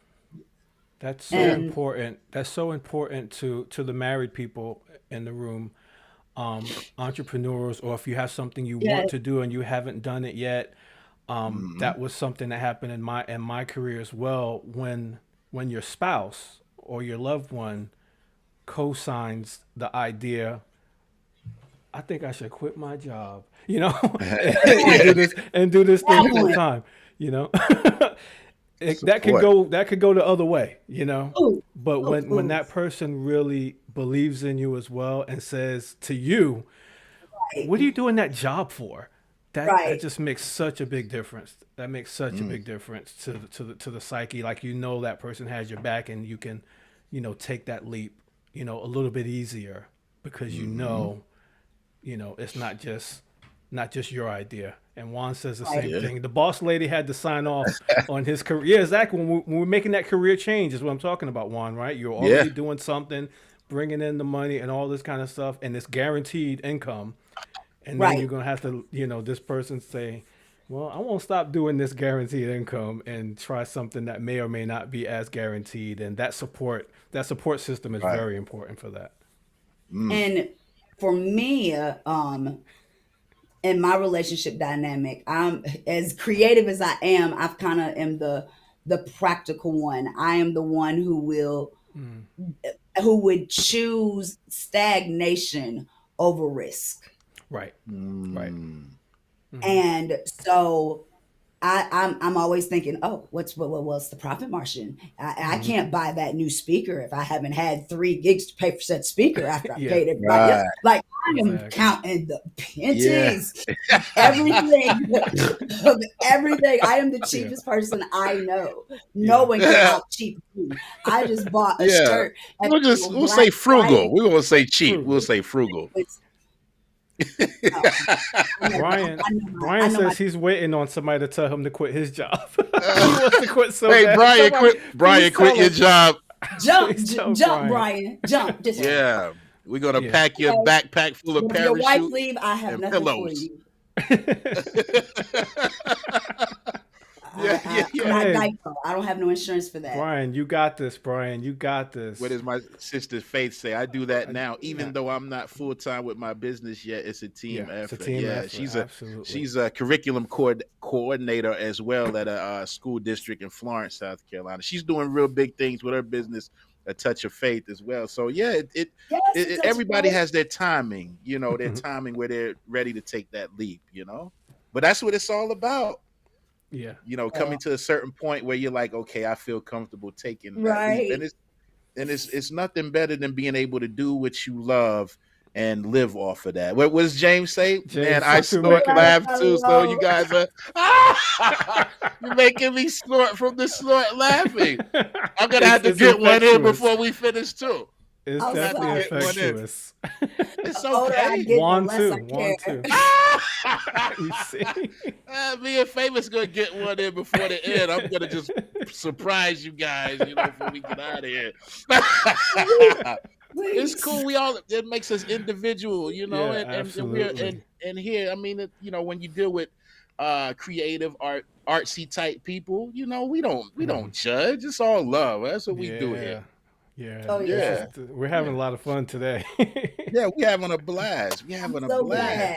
that's so Yeah. And important. That's so important to the married people in the room, entrepreneurs, or if you have something you yeah, want to do and you haven't done it yet. Mhm. That was something that happened in my career as well. When your spouse or your loved one co-signs the idea, I think I should quit my job, and right, do this thing that full one. time, you know. That could Support. go the other way. But when Ooh, that person really believes in you as well and says to you, "What are right, you doing that job for?" That right, just makes such a big difference. That makes such a Mm, big difference to the psyche. Like you know that person has your back, and you can, take that leap, a little bit easier because mm-hmm. it's not just your idea. And Juan says the right, same Yeah. thing. The boss lady had to sign off on his career. Yeah, exactly. When we're making that career change, is what I'm talking about, Juan. Right? You're Yeah. already doing something, bringing in the money and all this kind of stuff, and it's guaranteed income. And then you're right. gonna have to, this person say, "Well, I won't stop doing this guaranteed income and try something that may or may not be as guaranteed." And that support system is Right. very important for that. Mm, And for me, in my relationship dynamic, I'm as creative as I am. I've kind of am the practical one. I am the one who would choose stagnation over risk. Right. Right. mm. And so I'm always thinking, oh, what's the profit margin? I can't buy that new speaker if I haven't had 3 gigs to pay for said speaker after I Yeah. paid everybody else. Right. Like I am Exactly. counting the Yeah. pennies, everything, of everything. I am the Yeah. cheapest person I know. No Yeah. one can out cheap me. I just bought a Yeah. shirt at the We'll Black say frugal. Friday. We won't say cheap. We'll Frugal. say frugal. It's, oh, Brian I Brian know my says he's waiting on somebody to tell him to quit his job. He Uh, wants to quit so hey, bad. Brian, Somebody, quit. Brian, please quit tell your him. job. Please tell jump, Brian. Brian, jump. Just Yeah. We're gonna Yeah. pack your okay. backpack full of When your wife parachute leave, I have and nothing for pillows. you. Yeah, yeah, I'm yeah. not Hey, Geico. I don't have no insurance for that. Brian, you got this. Brian, you got What this. does my sister Faith say? I do that now, Nah, even though I'm not full time with my business yet. It's a yeah, team it's a effort. team Yeah, effort. Absolutely. she's a curriculum coordinator as well at a school district in Florence, South Carolina. She's doing real big things with her business, A Touch of Faith as well. So yeah, Yes, a touch of everybody both. has their timing. Their timing where they're ready to take that leap. But that's what it's all about. Yeah. Coming to a certain point where you're like, okay, I feel comfortable taking that leap, Right. and it's nothing better than being able to do what you love and live off of that. What does James say? Man, James I Sucker Do snort, what making I me. laugh too. So you love. guys are you're making me snort from the snort laughing. I'm gonna have to It's get one in infectious. before we finish too. It's I'm I'm gonna have to definitely sorry. get one in. infectious. It's The older I okay. get, the One less two, I one care. two. You see? Me and Famous gonna get one in before the end. I'm gonna just surprise you guys, before we get out of here. Please, It's please. cool. It makes us individual, Yeah, and we're absolutely. and here, I mean, when you deal with creative artsy type people, we don't judge. It's all love. That's what we do here. Yeah. Yeah. Oh This is yeah. Yeah, we're having yeah, a lot of fun today. yeah. We having a blast. We I'm having a so blast. glad.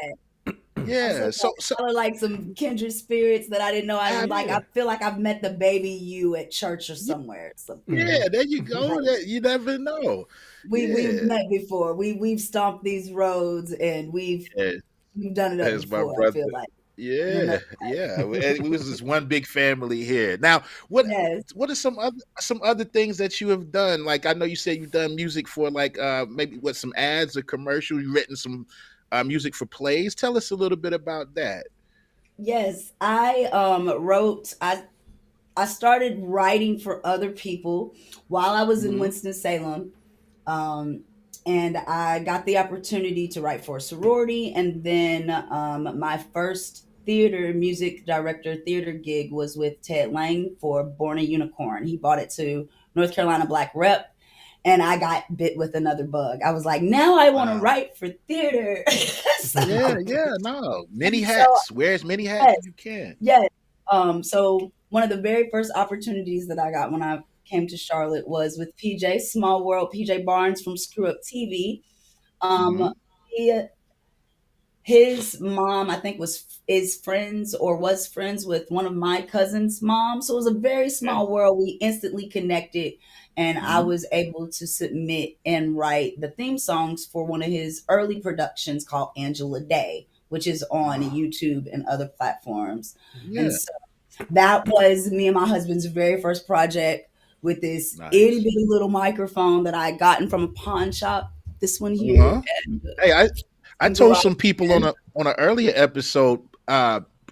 I'm so Yeah. glad. So Y'all are like some kindred spirits that I didn't know. I'm like, I Yeah. feel like I've met the baby you at church or yeah, somewhere. So Hmm. yeah. There you go. like You never know. we've Yeah. met before. We've stomped these roads and Yeah. we've done it up As my before. I brother. feel like in Yeah, another yeah. We was just one big family here. Now, what yes. what are some other things that you have done? Like I know you said you've done music for like maybe some ads or commercials. You've written some music for plays. Tell us a little bit about that. Yes. I started writing for other people while I was in Hmm. Winston-Salem. Um, and I got the opportunity to write for a sorority. And then my first theater music director theater gig was with Ted Lang for Born a Unicorn. He bought it to North Carolina Black Rep. And I got bit with another bug. I was like, now I want to Wow. write for theater. Yeah, yeah. No, many So, hats. Wear as many hats yes, as you can. yes. So one of the very first opportunities that I got when I came to Charlotte was with PJ Small World, PJ Barnes from Screw Up TV. Um, Hmm. he, his mom, I think, is friends or was friends with one of my cousin's moms. So it was a very Okay. small world. We instantly connected, and I Hmm. was able to submit and write the theme songs for one of his early productions called Angela Day, which is on Wow. YouTube and other platforms. And Yeah. so that was me and my husband's very first project. with this itty Nice. bitty little microphone that I gotten from a pawn shop. This one here, Uh-huh. and Hey, I can go told out some people on and an earlier episode,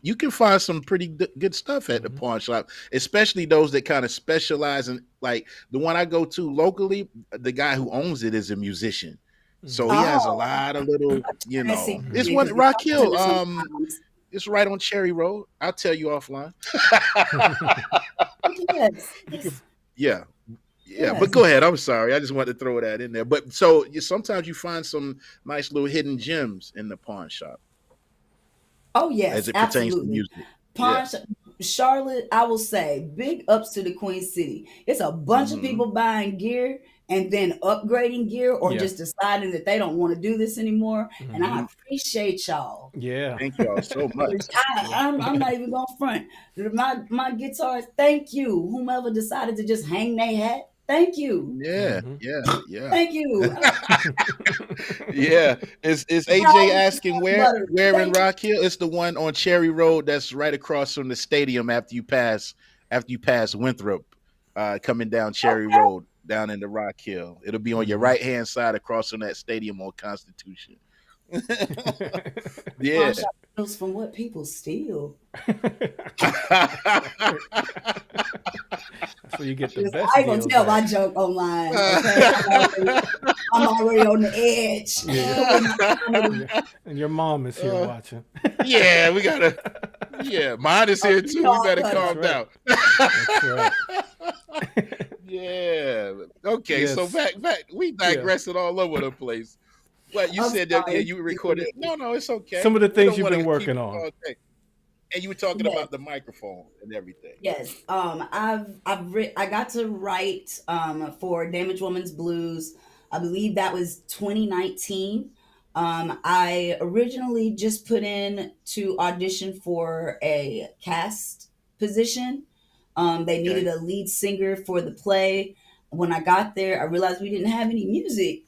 you can find some pretty good stuff at the Hmm. pawn shop, especially those that kind of specialize in, like the one I go to locally. The guy who owns it is a musician, so he Hmm. has a oh, lot of I'm little, about to turn that secret it's in one because we Rock talk each Hill. other sometimes. It's right on Cherry Road. I'll tell you offline. Yes, You could. Yeah. Yeah, but yes. go ahead. I'm sorry. I just wanted to throw that in there. But so sometimes you find some nice little hidden gems in the pawn shop Oh as yes, it pertains to absolutely. music. Yeah. Pawn Sh- Charlotte, I will say, big ups to the Queen City. It's a bunch of Hmm. people buying gear and then upgrading gear or Yeah. just deciding that they don't want to do this anymore. And I Hmm. appreciate y'all. Yeah. Thank y'all so much. Yeah. I'm not even going to front. My guitars, thank you. Whomever decided to just hang their hat, thank you. Yeah, Hmm. yeah, yeah. Thank you. Yeah. Is AJ Proud asking butter. where in Thank Rock Hill? It's the one on Cherry Road that's right across from the stadium after you pass Winthrop, coming down Cherry okay. Road down into Rock Hill. It'll be on your Hmm. right hand side across from that stadium on Constitution. Pawn Yeah. shop steals from what people steal. That's where you get the Listen, best I ain't gonna deals tell at. my joke online, okay? I'm already on the edge Yeah. with my comedy. Yeah. And your mom is here Uh, watching. yeah, we gotta. Yeah, mine is Oh, here you too. know We I better cut That's calm up. right. down. That's right. Yeah. Okay. So Yes. back. We Yeah. digressing all over the place. Well, you I'm said that. Yeah, sorry, you excuse recorded. me. No, no, it's okay. Some of the We things don't you've want been to keep working you on. all day. And you were talking Yes, about the microphone and everything. yes. I got to write for Damaged Woman's Blues. I believe that was 2019. I originally just put in to audition for a cast position. They needed Okay. a lead singer for the play. When I got there, I realized we didn't have any music.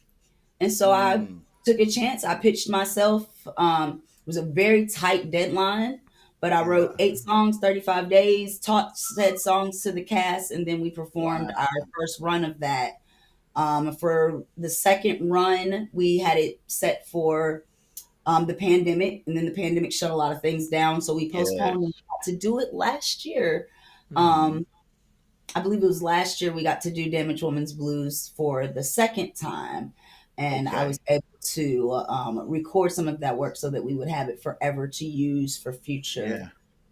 And so I Mm, took a chance. I pitched myself. It was a very tight deadline, but I wrote yeah. 8 songs, 35 days, taught said songs to the cast, and then we performed Wow. our first run of that. For the second run, we had it set for the pandemic, and then the pandemic shut a lot of things down. So we postponed and Yes. got to do it last year. Hmm. Hmm. Um, I believe it was last year we got to do Damaged Woman's Blues for the second time. And I was Okay. able to record some of that work so that we would have it forever to use for future Yeah.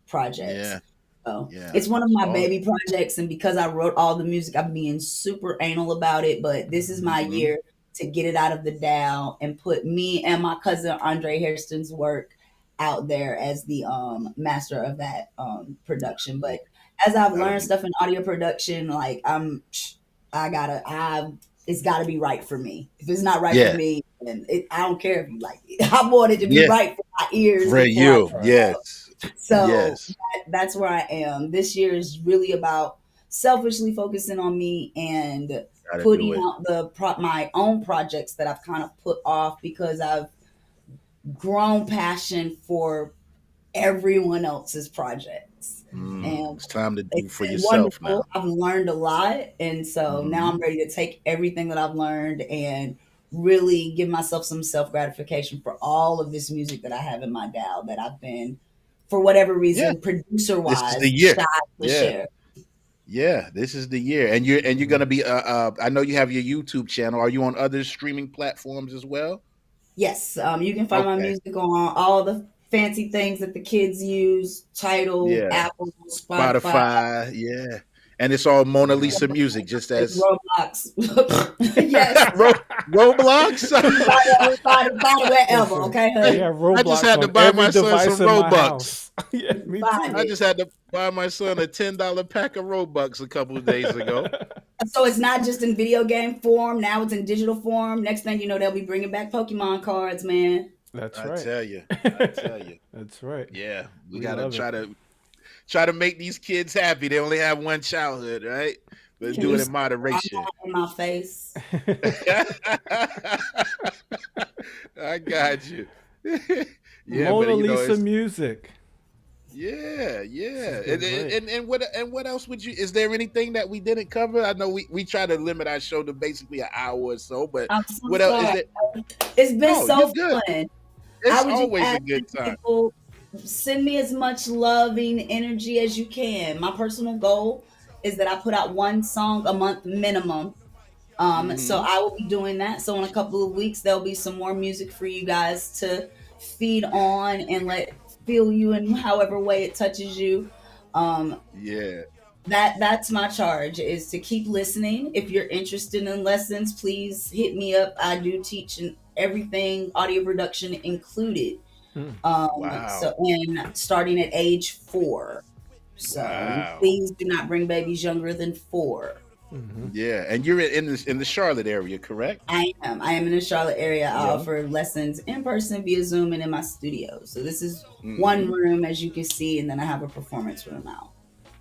projects. Yeah. So Yeah. it's one of It's my all. baby projects. And because I wrote all the music, I'm being super anal about it. But this is my Hmm. year to get it out of the DAO and put me and my cousin Andre Hairston's work out there as the master of that production. But as I've That'll learned be. stuff in audio production, like I it's gotta be right for me. If it's not right for Yeah. me, then I don't care if you like it. I want it to be Yeah. right for my ears For before I you. put Right. it out. Yes. So Yes. that's where I am. This year is really about selfishly focusing on me and Gotta do putting it. out my own projects that I've kind of put off because I've grown passion for everyone else's projects. And It's time to do it's for been yourself wonderful. now. I've learned a lot. And so now Hmm. I'm ready to take everything that I've learned and really give myself some self gratification for all of this music that I have in my DAW that I've been, for whatever Yeah. reason, producer This is the wise, year. shy to Yeah. share. Yeah. This is the year. And you're Hmm. gonna be. I know you have your YouTube channel. Are you on other streaming platforms as well? Yes, you can find my Okay. music on all the fancy things that the kids use: Title, Yeah. Apple, Spotify, Spotify. Yeah. And it's all Mona Yeah. Lisa music, just as Roblox. Yes, Roblox. find it wherever. Listen, Okay, we Hey, honey, have I just Roadblocks had to on buy every my son device some in my Robux. house. Yeah, you can me find too. I it. just had to buy my son a $10 pack of Robux a couple of days ago. So it's not just in video game form. Now it's in digital form. Next thing you know, they'll be bringing back Pokemon cards, man. That's I right. tell you. I tell you. That's right. Yeah, we We gotta love it. try to make these kids happy. They only have one childhood, right? But Can do you it in stop moderation. in my face? I got you. Yeah, but Mona Lisa music. Yeah, This yeah. has been great. And what else would you? Is there anything that we didn't cover? I know we try to limit our show to basically an hour or so, but I'm so what else is sorry. there? It's been No, you're so good. fun. I It's would just always a ask good time. people, send me as much loving energy as you can. My personal goal is that I put out one song a month minimum. So Hmm. I will be doing that. So in a couple of weeks, there'll be some more music for you guys to feed on and let feel you in however way it touches you. Um, Yeah, that's my charge, is to keep listening. If you're interested in lessons, please hit me up. I do teach and everything, audio production included. Mm. wow, So and starting at age 4. So wow. please do not bring babies younger than 4. Hmm. Yeah, and you're in the Charlotte area, correct? I am in the Charlotte area. I Yeah. offer lessons in person via Zoom and in my studio. So this is one Hmm. room, as you can see, and then I have a performance room out.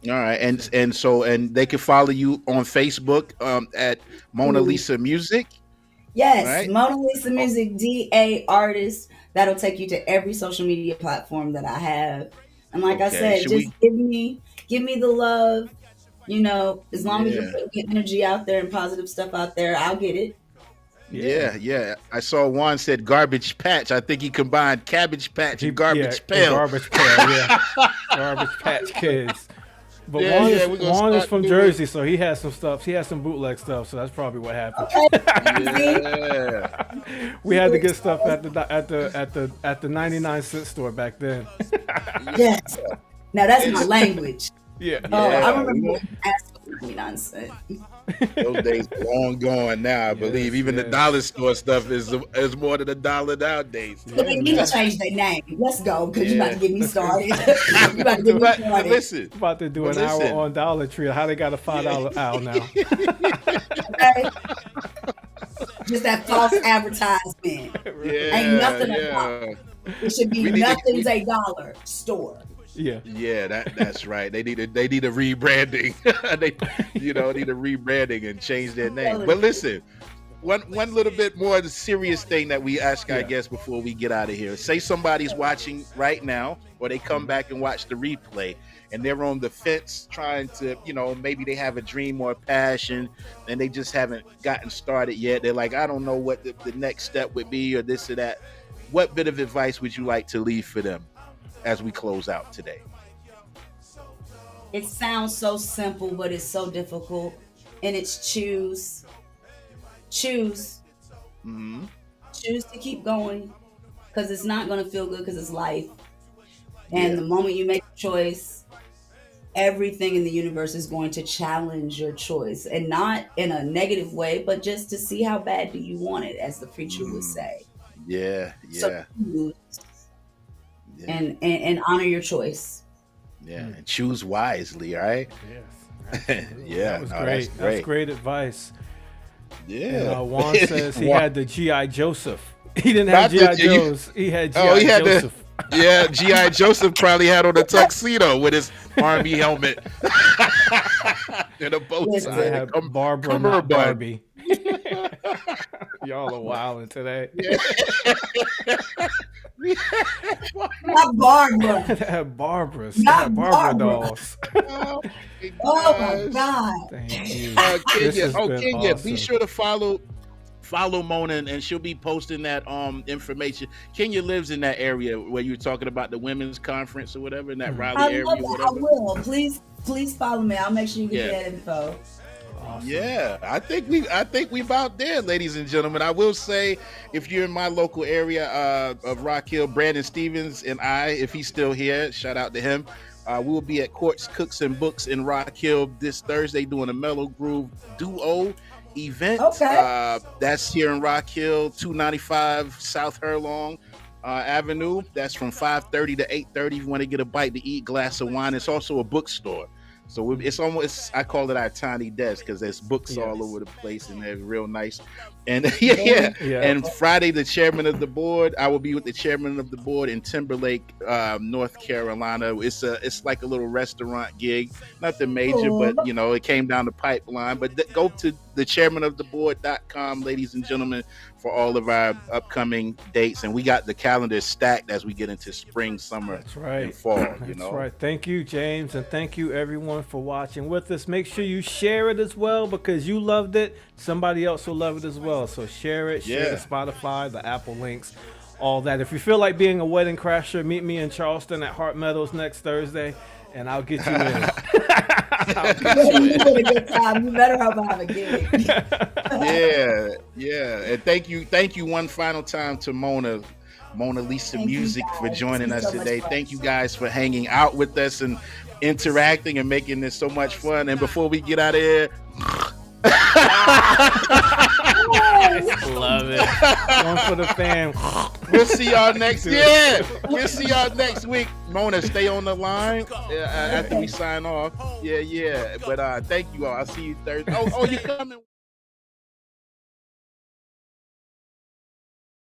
All right, and they can follow you on Facebook at Mona Lisa Music, Yes, right? Mona Lisa Oh, Music DA artist. That'll take you to every social media platform that I have. And like I okay. said, Should just we? give me the love. As long as you're Yeah. putting good energy out there and positive stuff out there, I'll get it. Yeah. Yeah, yeah. I saw Juan said garbage patch. I think he combined cabbage patch and Yeah, garbage and pail. Garbage Pail, yeah. Garbage Patch Kids. But Yeah, yeah. We're gonna Juan is start from doing. Jersey, so he has some stuff. He has some bootleg stuff, so that's probably what happened. Okay, easy. Yeah, We had to get stuff at the 99-cent store back then. yeah, Yes. Now that's my it's, language. Yeah. Oh, I yeah. remember when you asked for 99 cents. Those days are long gone now. I believe Yes, even the yes. dollar store stuff is more than $1 nowadays. So Yeah, they need to man. change their name. Let's go, because you're about Yeah, to get me Let's go. started. You're about to get me but started. listen, About to do but an hour listen. on Dollar Tree. How they got a $5 aisle now. Okay? Just that false advertisement. Ain't Yeah, nothing a dollar. yeah. It should be We need to. nothing's a dollar store. Yeah. Yeah, that's right. They need a rebranding. They need a rebranding and change their name. But listen, one little bit more serious thing that we ask our Yeah. guests before we get out of here. Say somebody's watching right now, or they come Mhm. back and watch the replay, and they're on the fence trying to, maybe they have a dream or a passion, and they just haven't gotten started yet. They're like, I don't know what the next step would be, or this or that. What bit of advice would you like to leave for them as we close out today? It sounds so simple, but it's so difficult. And it's choose. Choose. Hmm. Choose to keep going. Because it's not going to feel good, because it's life. And Yeah. the moment you make a choice, everything in the universe is going to challenge your choice. And not in a negative way, but just to see how bad do you want it, as the preacher would Mm. say. Yeah, So yeah, choose yeah, and honor your choice. yeah. And choose wisely, right? Yes. Absolutely. Yeah, That was no, great. that's That's great. great advice. And Yeah. Juan says he Wa- had the G.I. Joseph. He didn't have Not the- G.I. you- Joe's. He had Oh, G.I. he had the Joseph. yeah. GI Joseph probably had on a tuxedo with his army helmet and a bow Listen. I tie. had Come, Barbara, not cummerbund. Barbie. Y'all are wilding today. Not Barbara. They had Barbara's. They Not had Barbara Barbara. dolls. Oh my Oh my gosh. God. Thank you. This Kenya, has been Kenya, awesome. be sure to follow Mona, and she'll be posting that information. Kenya lives in that area where you were talking about the women's conference or whatever, in that Mhm. Raleigh I area love or it. I whatever. will. Please follow me. I'll make sure you get Yeah. that info. Awesome. Yeah, I think we about there, ladies and gentlemen. I will say, if you're in my local area of Rock Hill, Brandon Stevens and I, if he's still here, shout out to him. We will be at Courts, Cooks, and Books in Rock Hill this Thursday doing a Mellow Groove duo event. Okay. That's here in Rock Hill, 295 South Hurlong Avenue. That's from 5:30 to 8:30. If you want to get a bite to eat, glass of wine. It's also a bookstore. So it's almost, I call it our tiny desk because there's books all Yes. over the place and they're real nice. And yeah. Yeah. And Friday, the chairman of the board, I will be with the chairman of the board in Timberlake, North Carolina. It's like a little restaurant gig, nothing major, Cool. but it came down the pipeline. But go to the chairmanoftheboard.com, ladies and gentlemen, for all of our upcoming dates. And we got the calendar stacked as we get into spring, summer, That's right. and fall. That's right. Thank you, James, and thank you everyone for watching with us. Make sure you share it as well because you loved it. Somebody else will love it as well. So share it. Share the Spotify, the Apple links, all that. If you feel like being a wedding crasher, meet me in Charleston at Hart Meadows next Thursday, and I'll get you in. You had a good time. You better hope I have a gig. Yeah. And thank you one final time to Mona Lisa Thank you, Music for guys. joining It's us so much today. fun. Thank you guys for hanging out with us and interacting and making this so much fun. And before we get out of here, Love it. One for the fam. we'll see y'all next year. We'll see y'all next week. Mona, stay on the line after we sign off. Yeah. But thank you all. I'll see you Thursday. Oh, you coming?